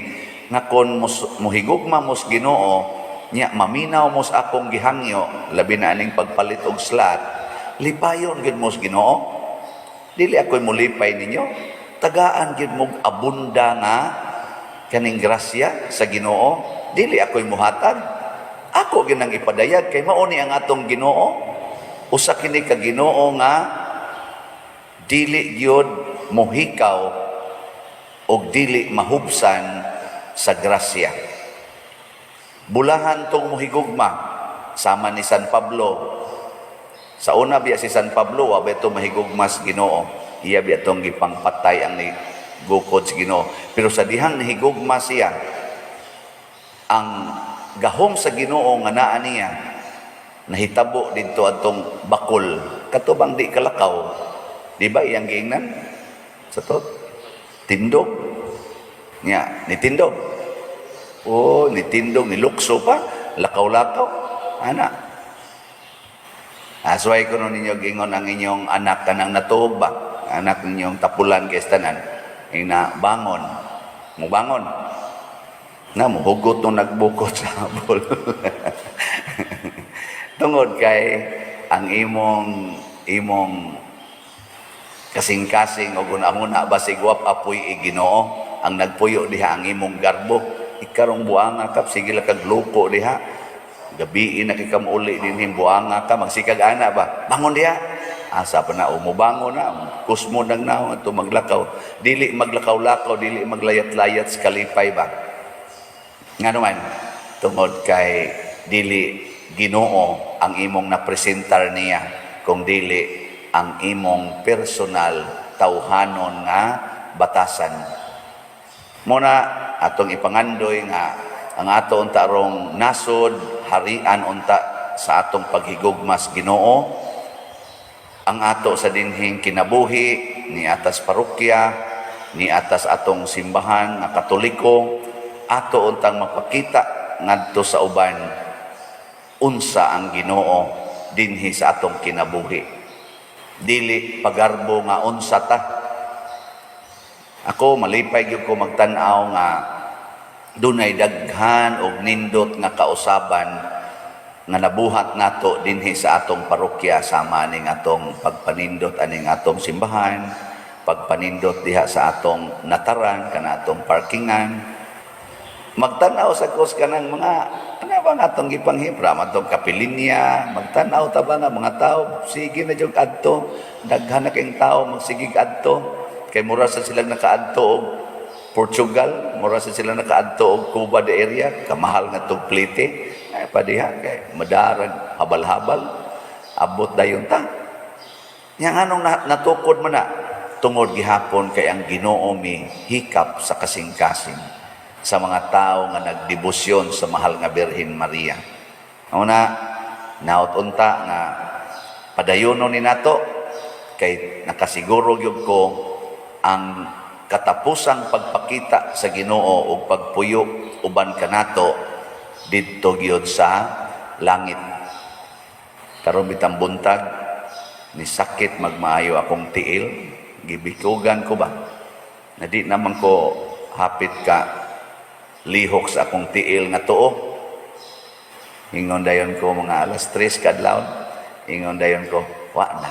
nga kon mohigugma mos Ginoo nya maminaw mos akong gihangyo labi na aning pagpalit og slat, lipayon gid mos Ginoo. Dili ako'y mulipay ninyo, tagaan gid mo abunda nga kaning grasya sa Ginoo, dili ako'y muhatag. Ako ginang ipadayag kay mauni ang atong Ginoo. Usa kini ka Ginoo nga dili gyud mohikaw og dili mahubsan sa grasya. Bulahan tong mohigugma sama ni San Pablo. Sa una biya si San Pablo wa beto mahigugmas Ginoo. Iya biya tong gipangpatay ang ni gukod si Ginoo. Pero sa dihang nahigugma siya, ang gahom sa Ginoo nga naa niya nahitabo dito atong bakol katubang di kalakaw, di ba iyang giingnan sa to tindog niya, nitindog nitindog nilukso pa lakaw-lakaw ana. Asway ko nun ninyo gingon ang inyong anak kanang natuog ba, anak ninyong tapulan kay tanan ina bangon mo bangon na mo hugot nung nagbukot sa habol. Tungod kay ang imong kasing-kasing o guna-guna basig wap apoy Ginoo ang nagpuyo diha ang imong garbo. Ikarong buanga ka sige la kag luko diha. Gabi na kay kamuli dinhi buanga ka magsikag ana ba. Bangon diha. Asa pa na umubangon na kusmo nang naong ato maglakaw. Dili maglakaw-lakaw, dili maglayat-layat sa kalipay ba. Nga naman tungod kay dili Ginoo ang imong napresentar niya kung dili ang imong personal tawhanon nga batasan. Muna atong ipangandoy nga ang ato unta rong nasod harian unta sa atong paghigugmas Ginoo, ang ato sa dinhing kinabuhi ni atas parokya, ni atas atong simbahan nga Katoliko, ato untang mapakita ngadto sa uban unsa ang Ginoo dinhi sa atong kinabuhi. Dili pagarbo nga unsa ta. Ako malipay gyud ko magtan-aw nga dunay daghan og nindot nga kausaban nga nabuhat nato dinhi sa atong parokya sama ning atong pagpanindot aning atong simbahan, pagpanindot diha sa atong nataran kana atong parkingan. Magtanaw sa kos kanang mga ano ba nga atong gipanghibra matong kapilinya, magtanaw ta ba nga mga tao sige na jud adto, daghan na kayong tao magsigig adto kay mura sa silang nakaadto og Portugal, mura sa silang nakaadto og Cuba de area, kamahal nga tong plite ay padiha kay madarag habal-habal abot dayon ta. Yang anong natukod man na tungod gihapon kay ang Ginoo mi hikap sa kasing-kasing sa mga tao nga nagdebosyon sa mahal nga Birhen Maria. Una, naot-unta nga padayonon ni nato kay nakasiguro gyud ko ang katapusang pagpakita sa Ginoo ug pagpuyo uban kanato didto gyud sa langit. Karon bitang buntag ni sakit magmaayo akong tiil, gibikugan ko ba na di naman ko hapit ka lihok sa akong tiil nga tuo. Ingon dayon ko mga alas 3 kadlaw. Ingon dayon ko, wa na.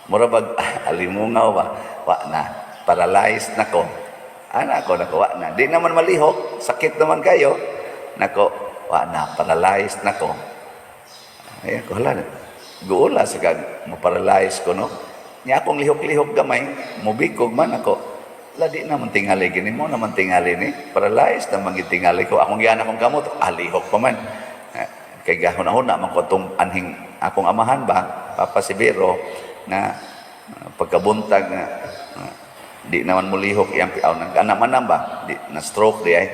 Murabag alimungaw ba? Wa na. Paralyzed na ko. Ana ko nako wa na. Di naman malihok, sakit naman kayo. Nako, wa na, paralyzed na ko. Ay ko hala. Guula sa kag mo-paralyze ko no. Nya akong lihok-lihok gamay, mubikog man ako. Ladi naman tingali gini mo naman tingali ni paralyzed naman gitingali ko akong giana akong gamot alihok pa man kay gahon-huna man ko tong anhing akong amahan ba Papa Sibero na pagkabuntag na di naman mulihok iyang piaw nang anak man ba di na stroke di ay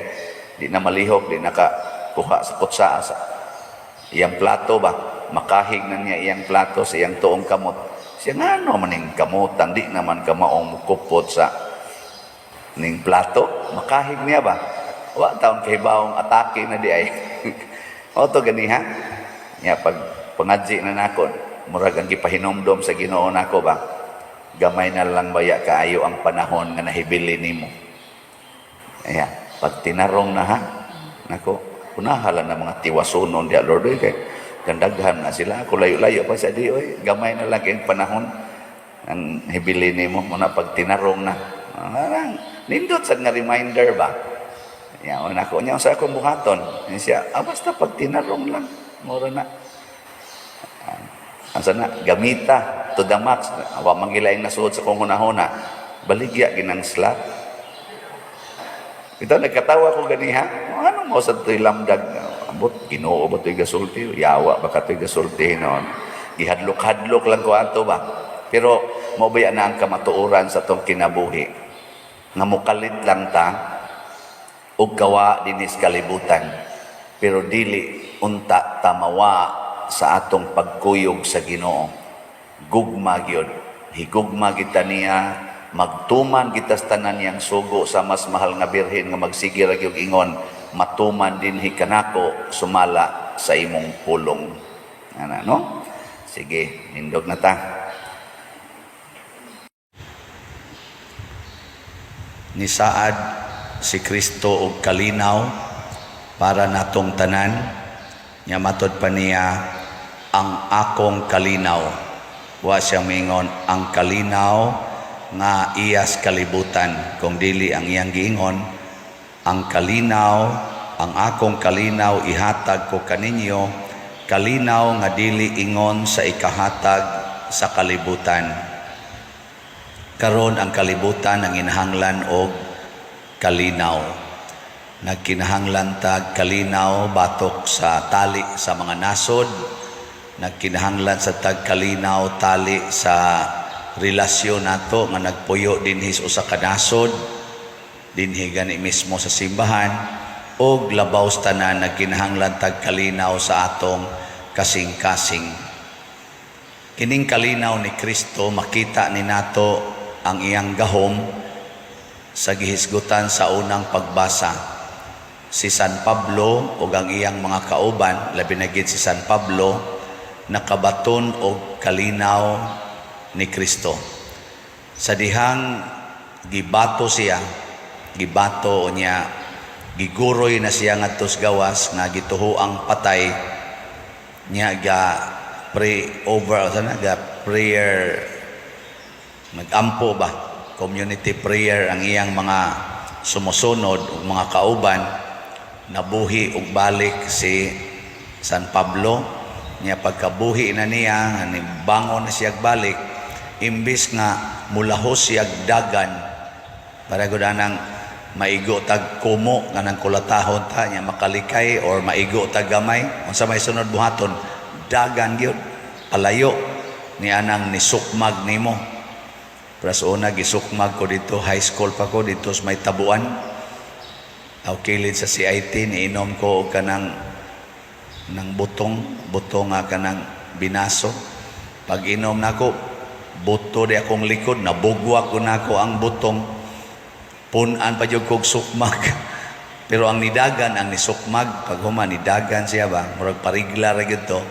di na malihok di nakakuha sa kutsa sa iyang plato ba makahig na niya iyang plato sa iyang tuong kamot siya ngano man ning kamutan di naman ka maong mukupot sa ning plato, makahig niya ba? Wa taon kay baong atake na di ay. O to ganiha. Nya pag pangadji na nakon, murag ang gipahinomdom sa Ginoo nako ba, gamay na lang baya kaayo ang panahon nga nahibili nimo. Ayan, pag tinarong na ha, nako, unahala na mga tiwasunon diya, Lord, kay gandaghan na sila, ako layo-layo pa sa di, oy, gamay na lang ang panahon, ang hibili nimo, muna pag tinarong na, nindot sa nga reminder ba? Yan, nako niya sa akong buhaton, siya, basta pag tinarong lang, mura na. Asa na, gamita, to the max, awa mangilaing nasuod sa kong hunahuna, baligya ginang slap. Ito, nagkatawa ko ganiha, ano mo sa ito'y lamdag? Abot, Ginoo ba ito'y gasulti? Yawa, baka ito'y gasulti noon. Gihadlok-hadlok lang ko ato ba? Pero, mabaya na ang kamatuoran sa itong kinabuhi. Nga mukalit lang ta, o kawa dinis kalibutan. Pero dili, unta tamawa sa atong pagkuyog sa Ginoo. Gugma gyud, higugma kita niya, magtuman kita sa tanan niyang sugo sa mas mahal nga birhen nga magsige ra gyud ingon, matuman din hikanako sumala sa imong pulong. Ana no? Sige, nindog na ta. Nisaad si Kristo og kalinaw para natong tanan. Nya matod pa niya, ang akong kalinaw. Wa siya mingon ang kalinaw nga iyas kalibutan. Kung dili ang iyang giingon, ang kalinaw, ang akong kalinaw ihatag ko kaninyo, kalinaw nga dili ingon sa ikahatag sa kalibutan. Karon ang kalibutan ang inahanglan og kalinaw. Nagkinahanglan tag kalinaw batok sa tali sa mga nasod, nagkinahanglan sa tag kalinaw tali sa relasyon nato nga nagpuyo dinhi sa usa ka nasod, dinhi gani mismo sa simbahan, og labaw sa tanan nagkinahanglan tag kalinaw sa atong kasing-kasing. Kining kalinaw ni Kristo makita ni nato ang iyang gahom sa gihisgutan sa unang pagbasa. Si San Pablo o ang iyang mga kauban, labi na gid si San Pablo, nakabaton og kalinaw ni Kristo. Sa dihang gibato siya, gibato o niya, giguroy na siya ngadto sa gawas nga gituhoang patay, niya ga prayer, nagampo ba, community prayer ang iyang mga sumusunod o mga kauban. Nabuhi og balik si San Pablo, niya pagkabuhi na niya, bangon na siya balik, imbis nga mulahos siya dagan, para gud nang maigo tag kumo nga nang kulatahon ta niya makalikay or maigo tag gamay, unsa may sunod buhaton, dagan gyud, palayo ni anang nisukmag nimo. Pras una gisukmag ko dito, high school pa ko dito sa may tabuan. Aw kilid sa CIT, niinom ko og kanang butong nga kanang binaso. Pag inom nako, buto di akong likod, nabugwa ko nako ang butong. Punan pa jud kog sukmag. Pero ang nidagan, ang nisukmag, pag human nidagan siya ba, murag parigla ra gyud to.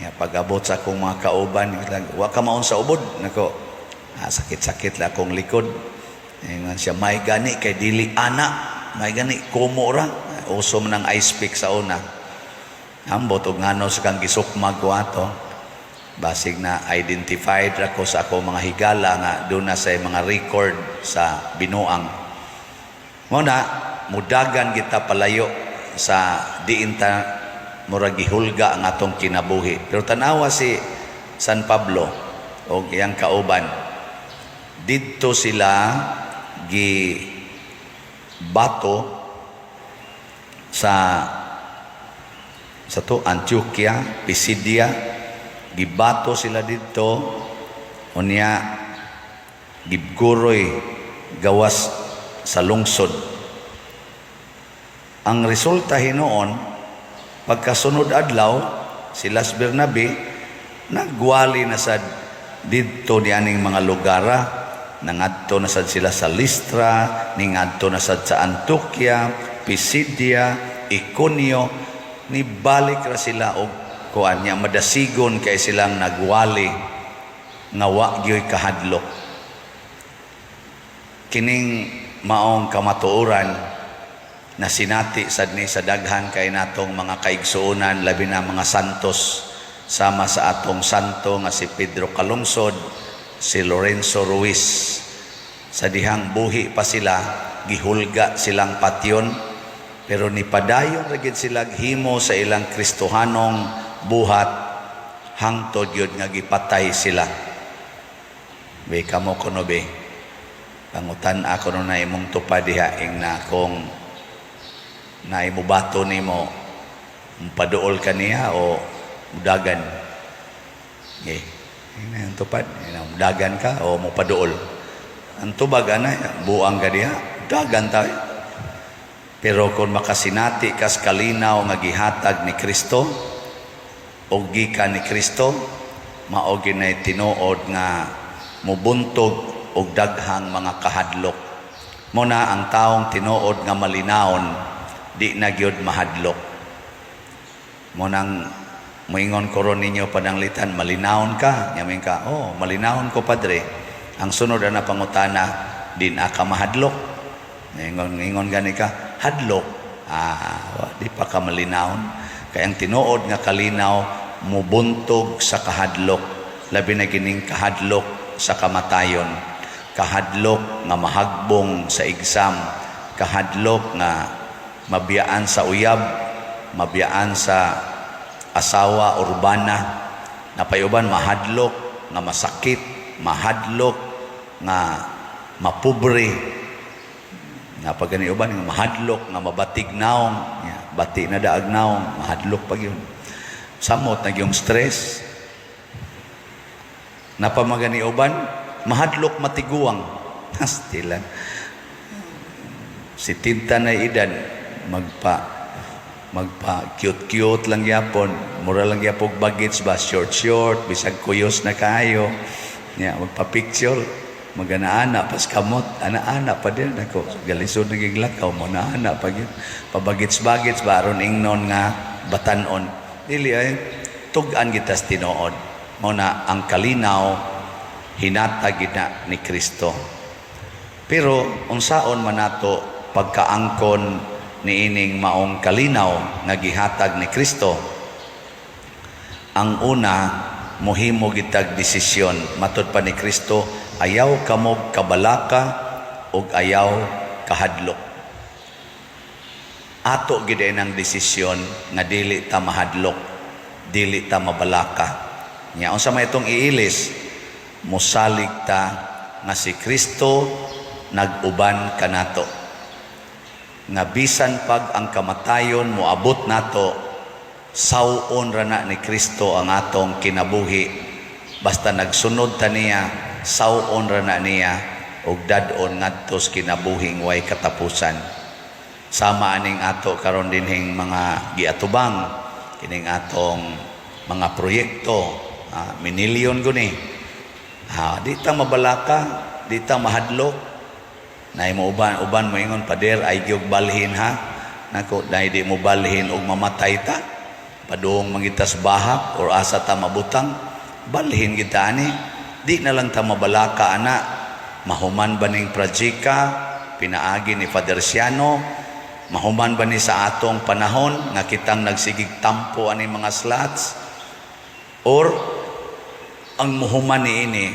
Ya pag-abot sa akong mga kauban, wa ka maon sa ubod nako. Sakit-sakit la akong likod. Ingon siya, may gani kay dili ana. May gani, kumo ra. Usom ng ice pick sa una. Ambot og ngano sa kang gisukmag ko ato. Basig na identified ra ko sa ako mga higala nga doon na sa mga record sa binuang. Muna, mudagan kita palayo sa diinta murag gihulga ang atong kinabuhi. Pero tanawa si San Pablo o iyang kauban. Dito sila bato sa Antioquia, Pisidia, gibato sila dito, unya giguroy gawas sa lungsod. Ang resulta hinoon, pagkasunod adlaw, silas Bernabe nagwali na sa dito ni aning mga lugara. Nangadto na sad sila sa Listra, ningadto na sad sa Antioquia, Pisidia, Iconio, nibalik ra sila og kuan niya madasigon kay silang nagwali nga wa gyoy kahadlok. Kining maong kamatuoran na sinati sad ni sa daghan kay natong mga kaigsuonan, labi na mga santos, sama sa atong santo nga si Pedro Calungsod, si Lorenzo Ruiz. Sa dihang buhi pa sila, gihulga silang patyon, pero nipadayon ra gid sila himo sa ilang Kristohanong buhat hangtod yun nga gipatay sila. Be kamo kuno be, pangutan ako no na imong tupad diha ing na kung na imubato nimo paduol kaniya o mudagan. Okay. Ang tupad, mudagan ka o mupaduol. Ang tubag ana buang ka diha, dagan tayo. Pero kung makasinati kas kalinaw nga gihatag ni Kristo o gikan ni Kristo, mao ginay tinuod nga mubuntog og daghang mga kahadlok. Muna ang taong tinuod nga malinawon, di na gyud mahadlok. Munang moingon ko ron ninyo pananglitan, malinawon ka. Yamin ka, oh, malinawon ko padre. Ang sunod na pangutana, di na ka mahadlok. Ingon gani ka, hadlok. Di pa ka malinawon. Kaya ang tinuod nga kalinaw, mubuntog sa kahadlok. Labi na kining kahadlok sa kamatayon. Kahadlok nga mahagbong sa exam. Kahadlok nga mabiyaan sa uyab, mabiyaan sa asawa urbana, napayuban mahadlok nga masakit, mahadlok nga mapobre, nga paganiuban nga mahadlok nga mabatig naong, bati na daag naong, mahadlok pag yun. Samot na yung stress, napamaganiuban, mahadlok matiguang. Stilan. Si tinta na idan, magpa cute lang yapon, mura lang yapog bagets ba, short, bisag kuyos na kayo, magpa picture, magana-ana, pas kamot, ana-ana pa din ako, galisod nagiglakaw mo, na-ana pa yun, pabagets ba, aron ingnon nga batanon, dili ay, tugan gitas tinuod, muna ang kalinaw, hinatag na ni Kristo. Pero, unsaon man nato pagkaangkon ni ining maong kalinaw nga gihatag ni Kristo. Ang una, mohimo gitag desisyon matud pa ni Kristo, ayaw kamog kabalaka ug ayaw kahadlok. Ato gid ang desisyon nga dili ta mahadlok, dili ta mabalaka. Nya unsa may itong iilis, mosalig ta nga si Kristo nag-uban kanato. Nga bisan pag ang kamatayon moabot nato, sawon ra na ni Kristo ang atong kinabuhi. Basta nagsunod ta niya, sawon ra na niya ug dad-on ngadtos kinabuhing way katapusan. Sama aning ato karon dinhing mga giatubang, kining atong mga proyekto, minilyon guni. Di ta mabalaka, di ta mahadlok. Nay mo uban mo ingon pader ay gyud balhin ha. Nako dai di mo balhin og mamatay ta. Padung mangitas bahak or asa ta mabutang, balhin kita ani. Di na lang ta mabalaka ana. Mahuman ba ning projeka pinaagi ni Father Siano? Mahuman ba ni sa atong panahon nga kitang nagsigig tampo ani mga slots? Or ang muhuman ni ini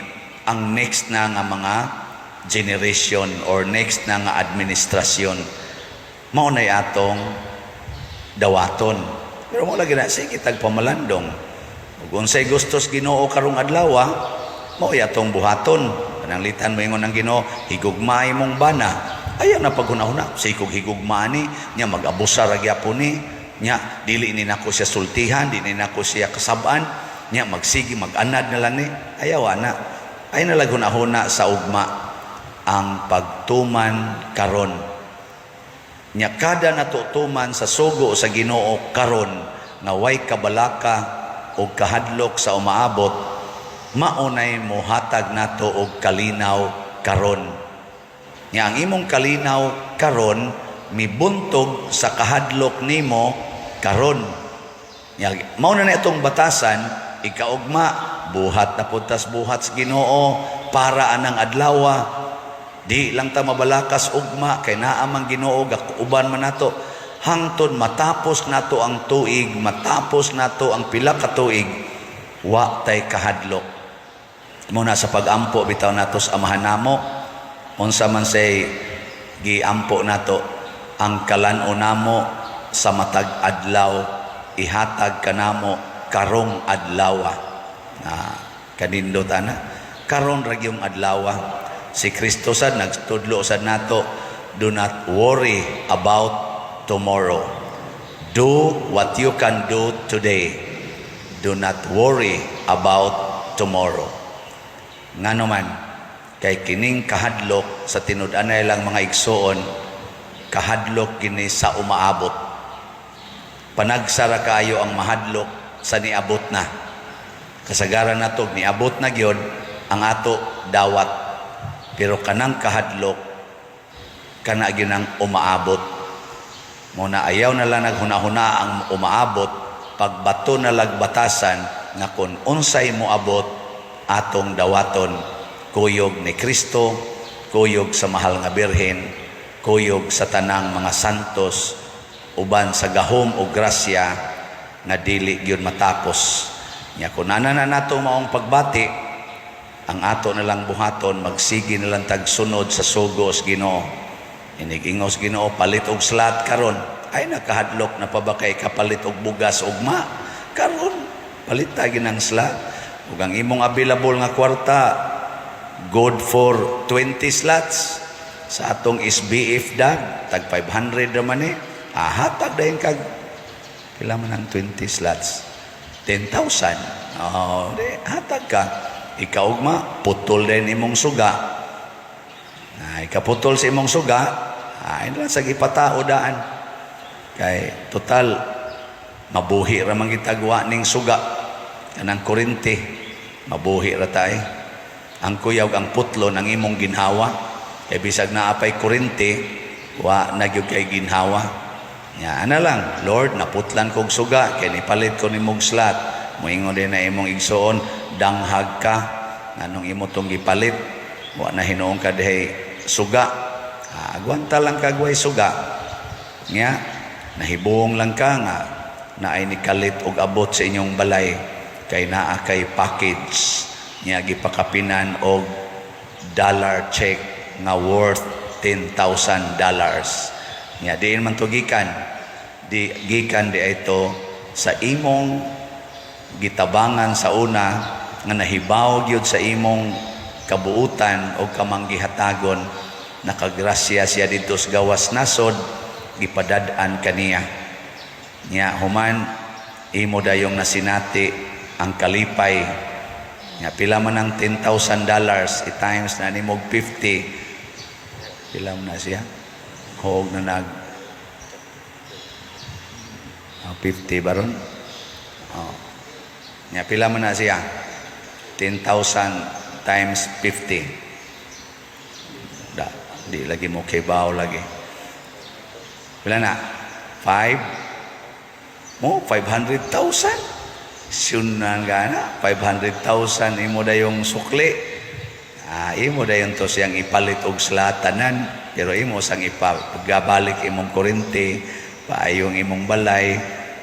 ang next na nga mga generation or next na nga administrasyon, maunay atong dawaton. Pero mo lagi na sige tagpamalandong, ug unsay gustos Ginoo karong adlaw, mao atong buhaton. Pananglitan mo ingon ang Ginoo, higugmay mong bana. Ayaw na paghunahuna, sa ikog higugma ni nya mag-abusa ra gyapon ni nya, dili ni nako siya sultihan, dili ni nako siya kasaban nya, magsigi mag-anad na lang ni. Ayaw ana, ay nalaghunahuna sa ugma ang pagtuman karon. Nya kada natutuman sa sugo sa Ginoo karon nga way kabalaka o kahadlok sa umaabot, maunay mohatag nato og kalinaw karon. Nya ang imong kalinaw karon mibuntog sa kahadlok nimo karon. Mao na itong batasan, ikaugma, buhat na puntas buhat sa Ginoo para anang adlawa. Di lang ta mabalakas ugma, kay naamang Ginoo, uban man nato. Hangtod matapos nato ang tuig, matapos nato ang pila ka tuig, wa tay kahadlok. Muna sa pagampo bitaw nato sa amahan namo, unsa man say giampo nato, ang kalan-o namo sa matag adlaw ihatag kanamo karong adlaw. Kanindot ana, karon ra gyung adlaw. Si Kristo sad nagtudlo sad nato, do not worry about tomorrow. Do what you can do today. Do not worry about tomorrow. Ngano man, kay kining kahadlok sa tinud-anay lang mga igsoon, kahadlok kini sa umaabot. Panagsara kayo ang mahadlok sa niabot na. Kasagaran nato niabot na gyud ang ato dawat. Pero kanang kahadlok kana gyud ang umaabot. Muna ayaw na lang naghuna-huna ang umaabot, pagbato na lagbatasan nga kung unsay moabot atong dawaton, kuyog ni Kristo, kuyog sa mahal nga birhen, kuyog sa tanang mga santos, uban sa gahom o grasya nga dili gyud matapos. Nya kun ana na nato maong pagbati, ang ato na lang buhaton, magsigi na lang tagsunod sa sugos Ginoo. Inigingos Ginoo, palit og slat karon. Ay nakahadlok na pa ba kay kapalit og bugas ugma? Karon palit ta ginang slat. Ug ang imong available nga kwarta, good for 20 slots. Sa atong SBF dag, tag 500 naman eh. Hatag dahin kag pila man ang 20 slots, 10,000. Hatag ka. Ikaw ugma, putol din imong suga. Ikaputol sa imong suga, ay lang sa gipatao daan. Kay total mabuhi ra man gitagwa ning suga kanang kurente, mabuhi ra tay. Ang kuyaw ang putlo ng imong ginhawa, kay bisag naapay kurente, wa na gyud kay ginhawa. Nya ana lang, Lord, naputlan kog suga kay nipalit ko nimong slot. Moingon din na imong igsoon, danghag ka nganong imo tong gipalit. Wa na hinuong ka dihay suga. Agwanta lang kagway suga. Nya nahibong lang ka nga naay ni kalit og abot sa inyong balay kay naa kay package nya gipakapinan og dollar check nga worth $10,000. Nya diin man to gikan di ito sa imong gitabangan sa una nga nahibaw gyud sa imong kabuutan o kamanggihatagon, nakagrasya siya dito sa gawas nasod, gipadad-an kaniya. Nya human imo dayong nasinati ang kalipay. Nya pila man ang $10,000 i-times na nimog 50, pila man na siya? Huwag na nag 50 baron. Nya pila man na siya? 10,000 times 50. Di lagi mo kibaw lagi. Pila na? 500,000. Sunan ka na. 500,000 imo dayong sukli. Imo dayon to siyang ipalit og slatanan. Pero imo sang ipagabalik imong kurente, paayong imong balay,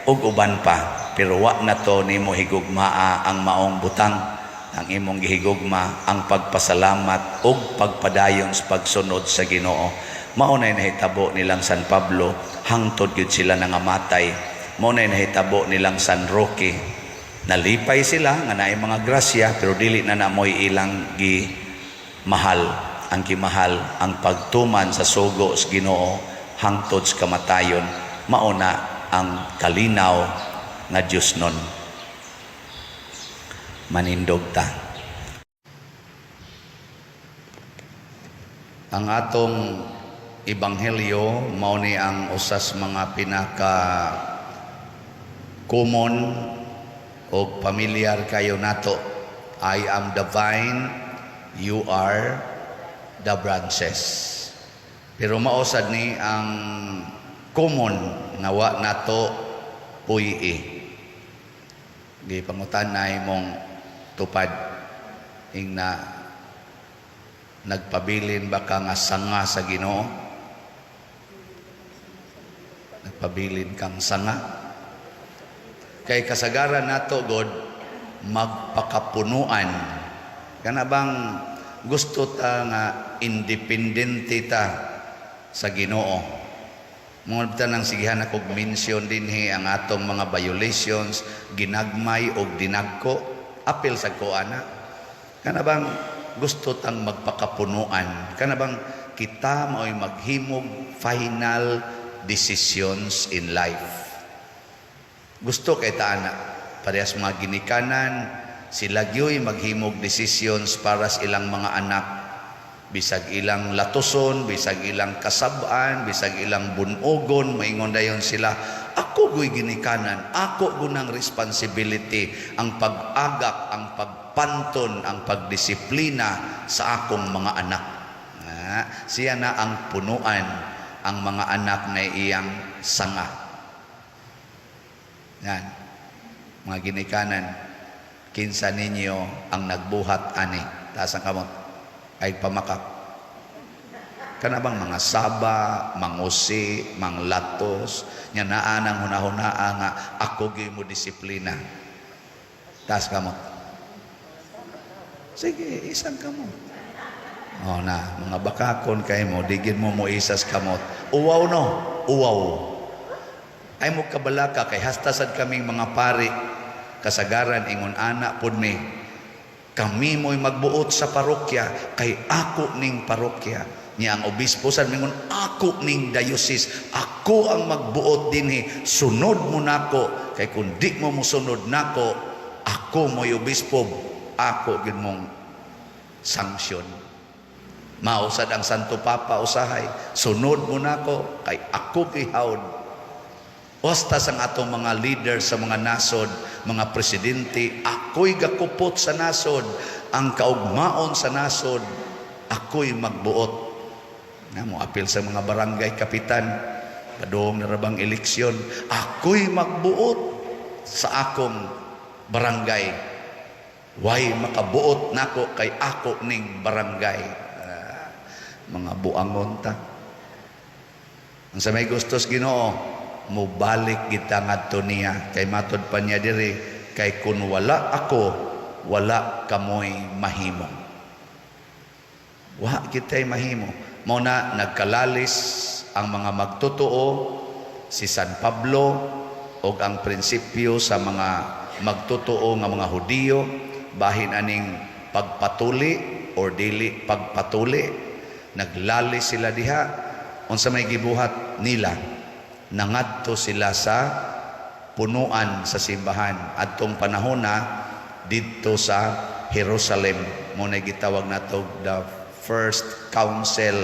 ug uban pa. Pero wa na to nimo higugmaa ang maong butang. Ang imong gihigugma ang pagpasalamat ug pagpadayon sa pagsunod sa Ginoo. Maunay nahitabo nilang San Pablo, hangtod gyud sila nangamatay. Maunay nahitabo nilang San Roque, nalipay sila nga naay mga grasya, pero dili na namoy ilang mahal. Ang kimahal ang pagtuman sa sugo sa Ginoo hangtod sa kamatayon. Mauna ang kalinaw nga Dios nun. Manindog ta. Ang atong ebanghelyo mao ni ang usas mga pinaka common o pamilyar kayo nato. I am the vine, you are the branches. Pero mausad ni ang common nga wa nato puyi. gipangutanay mong tupad ing na nagpabilin ba ka nga sanga sa Ginoo? Nagpabilin kang sanga? Kay kasagaran nato God magpakapunuan. Kana bang gusto ta nga independente ta sa Ginoo? Mga tanang sigihan akong mention din ang atong mga violations, ginagmay o dinagko, apil sa kuana. Kana bang gusto tang magpakapunuan? Kana bang kita mao'y maghimog final decisions in life? Gusto kay taana, parehas mga ginikanan, sila gyoy maghimog decisions para sa ilang mga anak, bisag ilang latuson, bisag ilang kasab-an, bisag ilang bunogon, maingon dayon sila, ako go'y ginikanan, ako gunang responsibility, ang pag-agak, ang pagpanton, ang pagdisiplina sa akong mga anak. Siya na ang punuan, ang mga anak na iyang sanga. Yan, mga ginikanan, kinsa ninyo ang nagbuhat ani, taas ang kamot, ay pamakak. Kana bang mga saba, mangusi, manglatos, nya naa nang hunahunaa nga ako gyud mo disiplina. Taas kamot. Sige, isang kamot. Oh na, mga bakakon kay mo, digin mo mo isas kamot. Uwaw no, uwaw. Ay mo kabalaka kay hastasad kaming mga pari kasagaran ingon ana pud mi. Kami mo'y magbuot sa parokya kay ako ning parokya. Niya ang obispo sa mingon ako ning diocese. Ako ang magbuot dinhi. Sunod mo nako kay kung di mo musunod nako, ako mo'y obispo. Ako gid mong sanction. Mausad ang Santo Papa usahay. Sunod mo nako kay ako gihawd. Basta sa atong mga leader sa mga nasod, mga presidente, ako'y gakupot sa nasod, ang kaugmaon sa nasod, ako'y magbuot. Na mo apil sa mga barangay kapitan, padung na rabang eleksyon, ako'y magbuot sa akong barangay. Way makabuot nako kay ako ning barangay. Mga buangon ta. Ang sa may gustos Ginoo, mubalik kita ngadto niya kay matod pa niya diri kay kun wala ako wala kamoy mahimo. Wa kitay mahimo. Mao na nagkalalis ang mga magtotoo si San Pablo og ang prinsipyo sa mga magtotoo nga mga Hudiyo bahin aning pagpatuli or dili pagpatuli. Naglalis sila diha unsa may gibuhat nila. Nangadto sila sa punuan sa simbahan adtong panahon na didto sa Jerusalem mo na gitawag nato the first council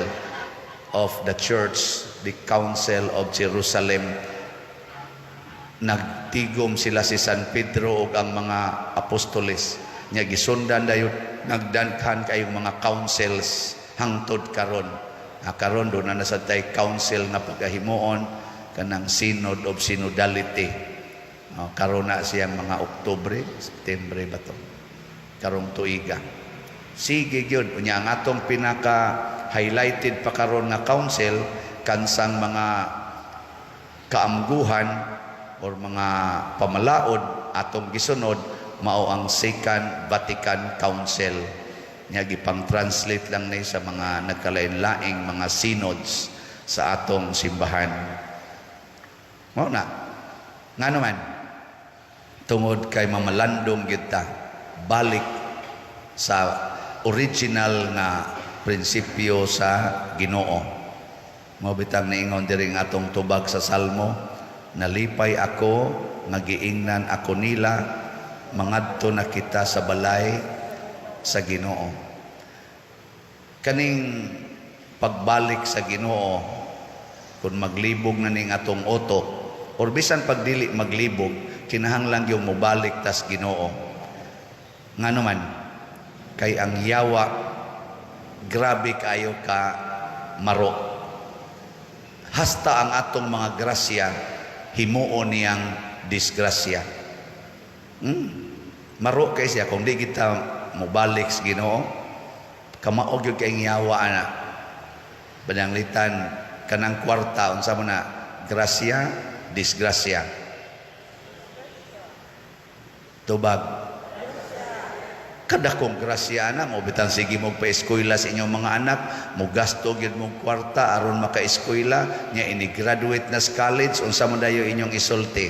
of the church, the council of Jerusalem. Nagtigom sila si San Pedro ug ang mga apostoles nya gisundan dayon nagdaghan kayong mga councils hangtod karon. Karon do na sa tay council na pagahimuon kanang Synod of Synodality. Karon na siyang mga Oktubre, Septembre ba to? Karong tuiga. Sige gyud unya ang atong pinaka-highlighted pa karon nga council kansang mga kaamguhan or mga pamalaod atong gisunod mao ang Second Vatican Council. Nya gipang-translate lang ni sa mga nagkalain-laing mga synods sa atong simbahan. Mao na. Nga naman, tungod kay mamalandong kita, balik sa original nga prinsipyo sa Ginoo. Mao bitang niingon diri nga atong tubag sa Salmo, nalipay ako, nagiingnan ako nila, mangadto na kita sa balay sa Ginoo. Kaning pagbalik sa Ginoo, kung maglibog na ning atong utok, or bisan pagdili maglibog, kinahanglan yung mubalik tas Ginoo. Nga naman, kay ang yawa, grabe kayo ka maro. Hasta ang atong mga grasya, himuon niyang disgrasya. Maro kay siya kung di kita mobalik sa Ginoo, kamaog yung kay ngiyawa na pananglitan kanang kwarta unsa mo na grasya, disgrasya. Tubag. Kada kong grasya na mo bitan sige mo pa eskwela sa inyong mga anak, mo gasto gyud mong kwarta aron maka-eskwela nya ini-graduate na sa college unsa man dayo inyong isulti.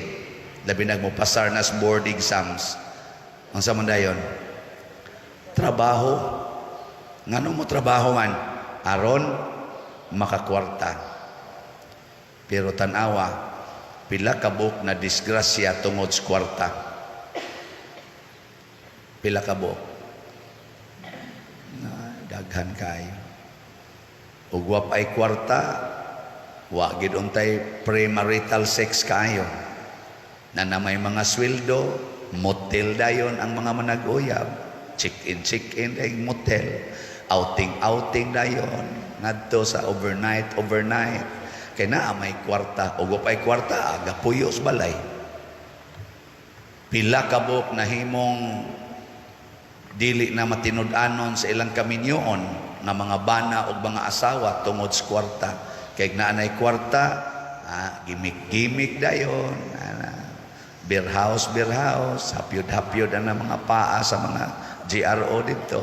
Labi nag mo pasar na sa board exams. Unsa man dayon? Trabaho. Ngano mo trabaho man aron makakwarta. Pero tanawa pila ka buok na disgrasya tungod sa kwarta. Pila ka buok. Daghan kayo. Ug wa pay kwarta, wa gid untay premarital sex kayo. Na may mga sweldo, motel dayon ang mga manag-uyab. Check-in day motel. Outing dayon. Ngadto sa overnight. Kay naa may kwarta. Ug wa pay kwarta, aga puyos balay. Pila ka buok na himong dili na matinud-anon sa ilang kaminyoon nga mga bana o mga asawa tungod sa kwarta. Kay naanay kwarta, gimik-gimik dayon, beer house, hapyod-hapyod ang mga paa sa mga GRO dito.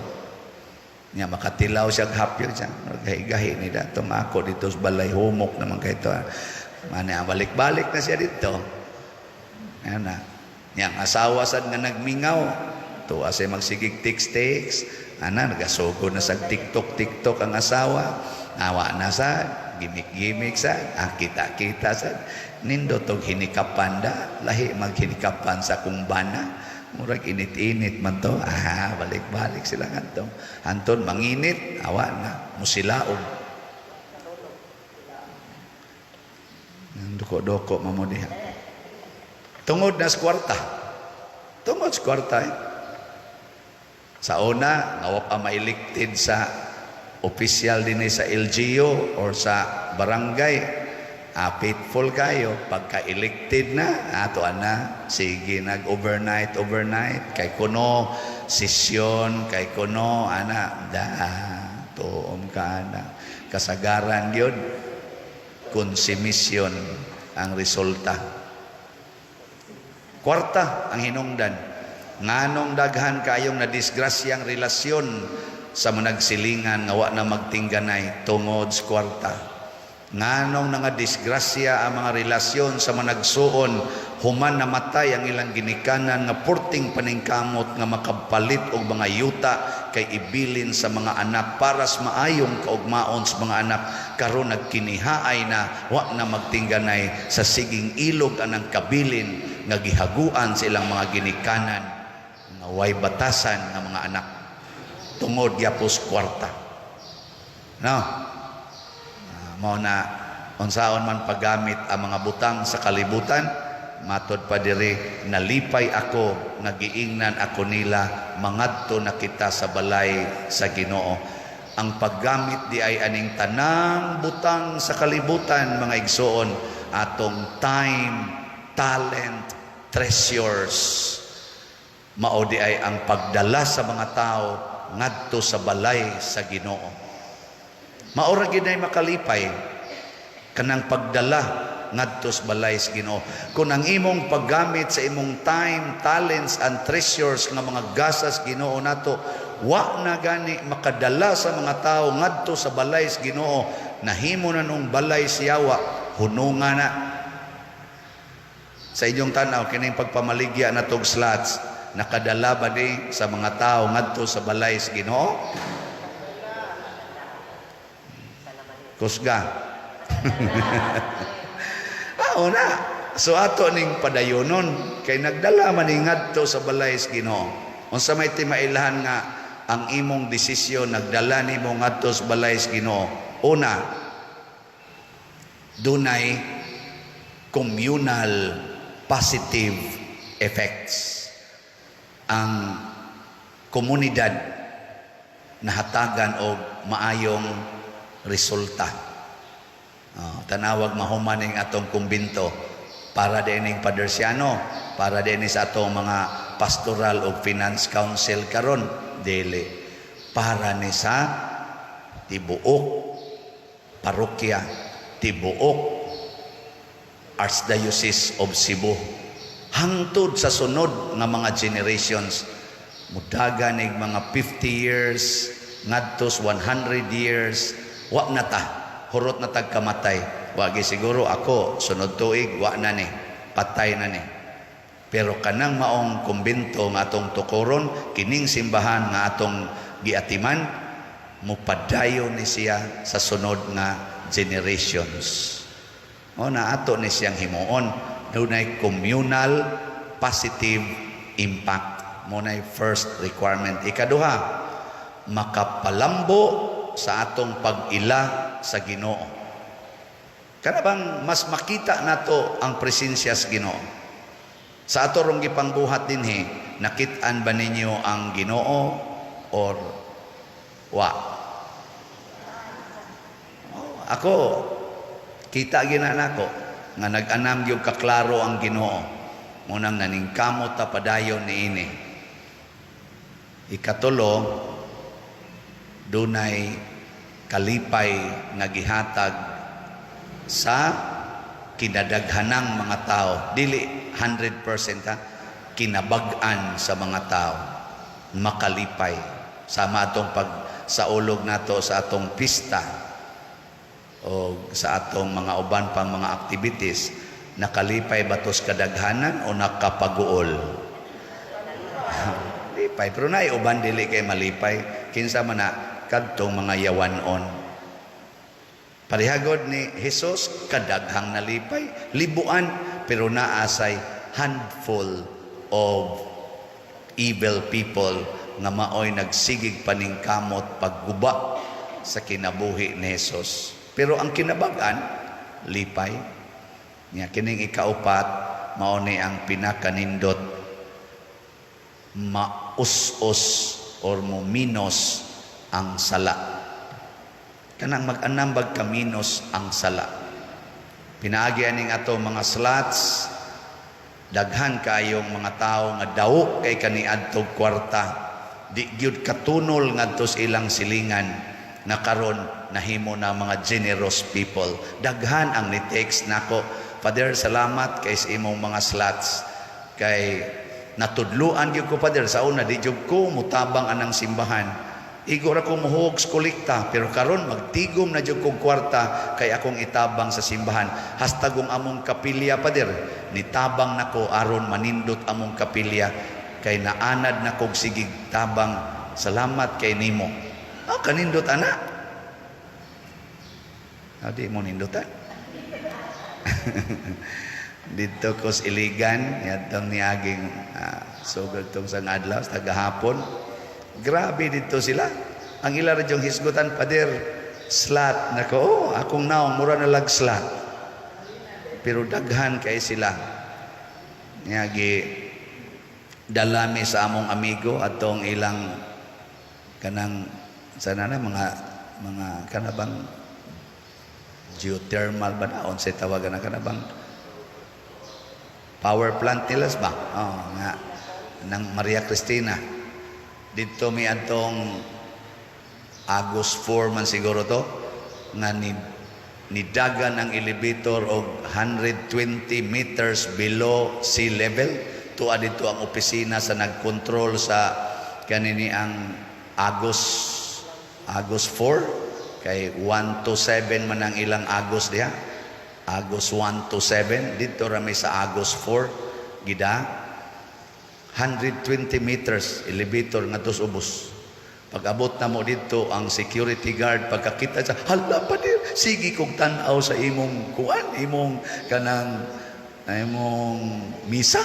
Nga makatilaw siya hapyod siya. Gahi-gahi ni datong ako dito sa balay humok naman kayo ito. Balik-balik na siya dito. Yan na. Yang asawa sad nga nagmingaw. Tuwa siya magsigig tiks-tiks. Nagasugo na sa TikTok ang asawa. Nawa na sa, gimik-gimik sa, kita-kita sa. Nindotog hinikapan da. Lahi maghinikapan sa kumbana. Murag init-init man to. Balik-balik sila nga to. Anton, manginit. Awa na. Musilaog. Doko-doko mamudihan. Tungod na sa kwarta. Tungod sa kwarta Sa una, nga wa pa ma-elected sa opisyal din sa LGU or sa barangay. Faithful kayo. Pagka-elected na, ato na, sige, nag-overnight. Kay kuno, sesyon, kay kuno, tuom ka na. Kasagaran yun, konsumisyon ang resulta. Kwarta ang hinungdan. Nganong daghan kayong na disgrasyang relasyon sa managsilingan nga wa na magtingganay tungod sa kwarta. Nganong nga disgrasya ang mga relasyon sa managsuon human namatay ang ilang ginikanan nga purting paningkamot nga makapalit og mga yuta kay ibilin sa mga anak para sa maayong kaugmaon sa mga anak karon nagkinihaay na wa na magtingganay sa siging ilog anang kabilin nga gihaguan sa ilang mga ginikanan nga way batasan ng mga anak tungod gyapos kwarta. No? Mao na unsaon man paggamit ang mga butang sa kalibutan, matod pa diri nalipay ako, nagiingnan ako nila, mangadto na kita sa balay sa Ginoo. Ang paggamit di ay aning tanang butang sa kalibutan, mga igsoon, atong time, talent, treasures. Mao di ay ang pagdala sa mga tao ngadto sa balay sa Ginoo. Maura gid ay makalipay kanang pagdala ngadto sa balay sa Ginoo. Kung ang imong paggamit sa imong time, talents and treasures nga mga gasas Ginoo nato wa na gani makadala sa mga tao ngadto sa balay sa Ginoo, nahimo na nung balay siyawa hunungan na. Sa inyong tanaw kining pagpamaligya natog slots, nakadala ba di sa mga tao ngadto sa balay sa Ginoo? Kusga. Na. So ato ning padayonon kay nagdala man ni ngadto sa balay sa Ginoo. Unsa may timailahan nga ang imong desisyon nagdala nimo ngadto sa balay sa Ginoo? Una, dunay communal positive effects. Ang komunidad nahatagan og maayong resulta. Tanawag mahumaning atong kumbinto para dining padersiano, para din sa atong mga pastoral o finance council karon dili para ni sa tibuok parokya, tibuok Archdiocese of Cebu, hangtod sa sunod nga mga generations. Mudaga nig mga 50 years ngadtos 100 years wa na ta, hurot na tag kamatay. Wagi siguro ako sunod tuig wa na ni, patay na ni. Pero kanang maong kumbento nga atong tukoron, kining simbahan nga atong giatiman, mupadayon ni siya sa sunod nga generations. O na ato ni siyang himuon, dunay communal positive impact. Munay first requirement. Ikaduha, makapalambo sa atong pag-ila sa Ginoo. Kana bang mas makita nato ang presensya sa Ginoo? Sa ato rong gipangbuhat dinhi, nakit-an ba ninyo ang Ginoo or wa? Ako, kita gina nako nga nag-anam gyud kaklaro ang Ginoo. Munang naningkamot ta padayon niini. Ikatulo, dunay kalipay nga gihatag sa kinadaghanang mga tao. Dili 100% ha, kinabag-an sa mga tao. Makalipay. Sama atong pagsaulog nato sa atong pista o sa atong mga uban pang mga activities, nakalipay batos kadaghanan o nakapaguol? Lipay. Pero na uban dili kay malipay. Kinsa man na kadtong mga yawanon. Parihagod ni Jesus, kadaghang nalipay, libuan, pero naasay handful of evil people nga maoy nagsigig paningkamot pagguba sa kinabuhi ni Jesus. Pero ang kinabagan, lipay. Nya kining ikaupat, mao ni ang pinakanindot, maus-us or muminos ang sala. Kanang mag-anambag kaminos ang sala. Pinaagi aning ato mga slots, daghan kayong mga tao nga daw kay kaniadtog kwarta. Di gyud katunol ngadto sa ilang silingan na karon nahimo na mga generous people. Daghan ang ni-text nako, Father, salamat kay sa imong mga slots. Kay natudluan gyud ko, Father, sa una di gyud ko mutabang anang simbahan. Igor ako muhog sa kolekta, pero karon magtigom na jud kong kwarta kay akong itabang sa simbahan. Hastagong among kapilya, Pader, nitabang nako aron manindot among kapilya kay naanad na kog sigig tabang. Salamat kay nimo. Kanindot ana. Di mo nindotan. Dito ko sa Iligan, yatong niaging sugod tong sa adlaw, sa tagahapon. Grabe dito sila. Ang ila radyong hisgutan, Pader, slat. Nako, akong naong, mura na lag slat. Pero daghan kay sila. Niyagi, dalami sa among amigo atong ilang kanang sana na mga kanabang geothermal ba na? Unsay tawagan na kanabang power plant nila ba? Nga, ng Maria Cristina. Dito may atong August 4 man siguro to nga nidagan ang elevator og 120 meters below sea level. Tuwa dito ang opisina sa nagkontrol sa kanini ang August 4 kay 1 to 7 man ang ilang August diha. August 1 to 7 dito rami sa August 4 gida 120 meters elevator nga tos ubos. Pag-abot na mo dito ang security guard, pagkakita sa hala pa dir, sige kong tanaw sa imong kuan, imong kanang imong misa.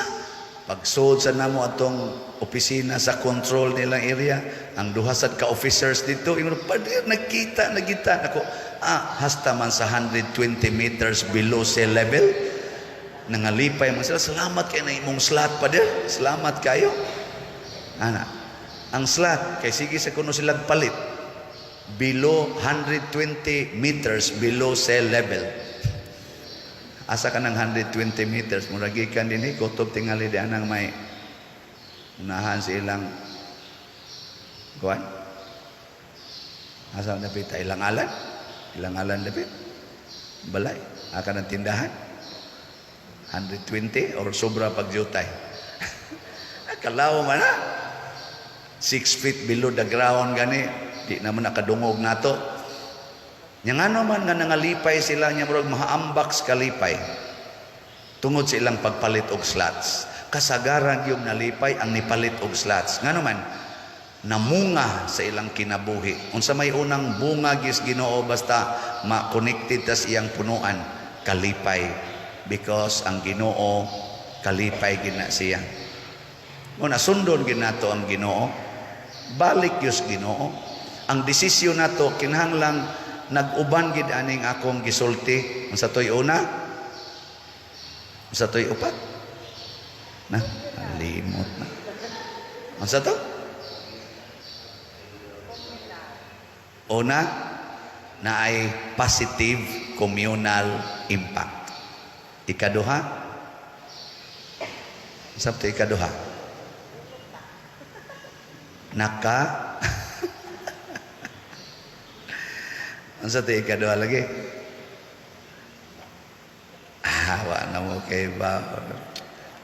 Pagsood sa namo atong opisina sa control nilang area, ang duha sad ka officers dito, ingon pa dir, nagkita ako. Hasta man sa 120 meters below sea level. Nangalipay man sila, salamat kayo na imong slot, Pader, salamat kayo. Ang slot, kay sige sa kuno silang palit, below 120 meters below sea level. Asa ka ng 120 meters, muragikan din kutob tingali di anang may Unahan sa ilang kuan. Asa dapit ilang alan? Ilang alan dapit? Balay. Akan ang tindahan. 120 or sobra pagjutay. Kalaw man na. 6 feet below the ground gani. Di naman nakadungog nato. Yang ano man nga nangalipay sila niya murag mahaambak sa kalipay. Tungod sa ilang pagpalit og slots. Kasagaran yung nalipay ang nipalit og slots. Ngano man namunga sa ilang kinabuhi. Unsa may unang bunga gis Ginoo basta ma-connected tas iyang punuan, kalipay. Because ang Ginoo kalipay gina siya. Kung nasundon ginato ang Ginoo, balik yus Ginoo. Ang desisyon nato kinahanglang nag-uban gid aning akong gisulti. Unsa toy una? Unsa toy upat? Na, limot na. Unsa to? Una, na ay positive communal impact. Ikaduha, sabto ikaduha, ang sa ikaduha lagi, wa na mo kay ba,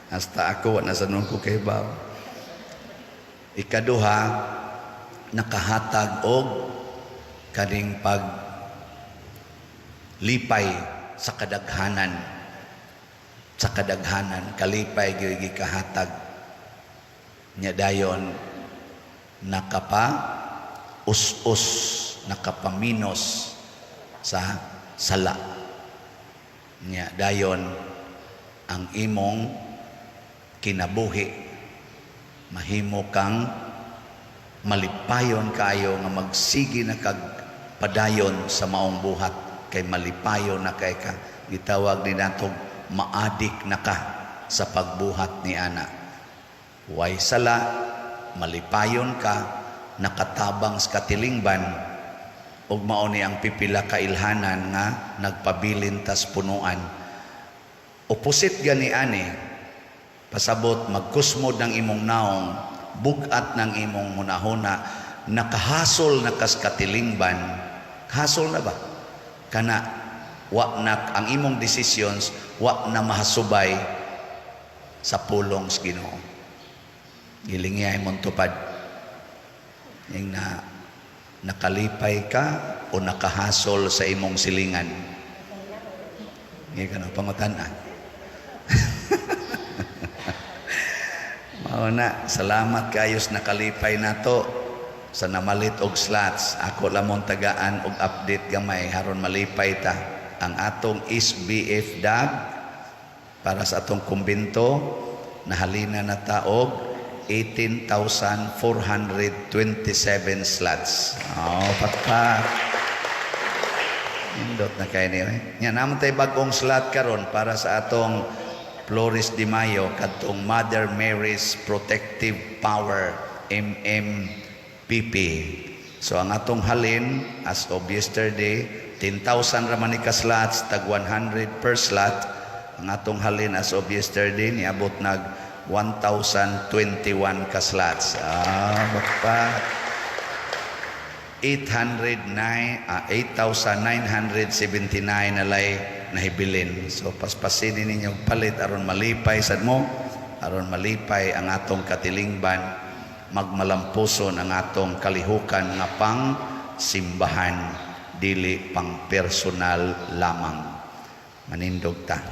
hasta ako, wa na sanon ko kay ba. Ikaduha, nakahatag og kaning pag lipay sa kadaghanan, kalipay gyud gikahatag nya dayon nakapa us-us, nakapaminos sa sala nya dayon ang imong kinabuhi mahimo kang malipayon kayo nga magsigi na kag padayon sa maong buhat kay malipayon na kay ka gitawag ni natong maadik na ka sa pagbuhat ni ana. Way sala, malipayon ka, nakatabang sa katilingban ug mao ni ang pipila ka ilhanan nga nagpabilin tas punuan. Opposite gani ani pasabot magkusmod ng imong naong, bugat ng imong hunahuna, nakahasol na kas katilingban. Hasol na ba? Kana wa na ang imong decisions wa na mahasubay sa pulong sa Ginoo. Gilingya imong tupad. Yung na nakalipay ka o nakahasol sa imong silingan. Ngayon ka na pangutan-an. Mao na, salamat kayos nakalipay nato sa namalit og slots. Ako lamon tagaan og update gamay haron malipay ta ang atong SBF DAG para sa atong kumbento nahalina na ta og 18,427 slots. Patpat. Indot na kayo niyo. Yan naman tayo bagong slot karon para sa atong Flores de Mayo katong Mother Mary's Protective Power MMPP. So ang atong halin as of yesterday 10,000 raman ni ka slots tag 100 per slot. Ang atong halin as of yesterday niabot nag 1,021 ka slots. Bakpat. 8,979 nalay nahibilin. So paspasin ninyo palit aron malipay sad mo, aron malipay ang atong katilingban, magmalampuson ang atong kalihukan nga pang simbahan, dili pang personal lamang. Manindog ta.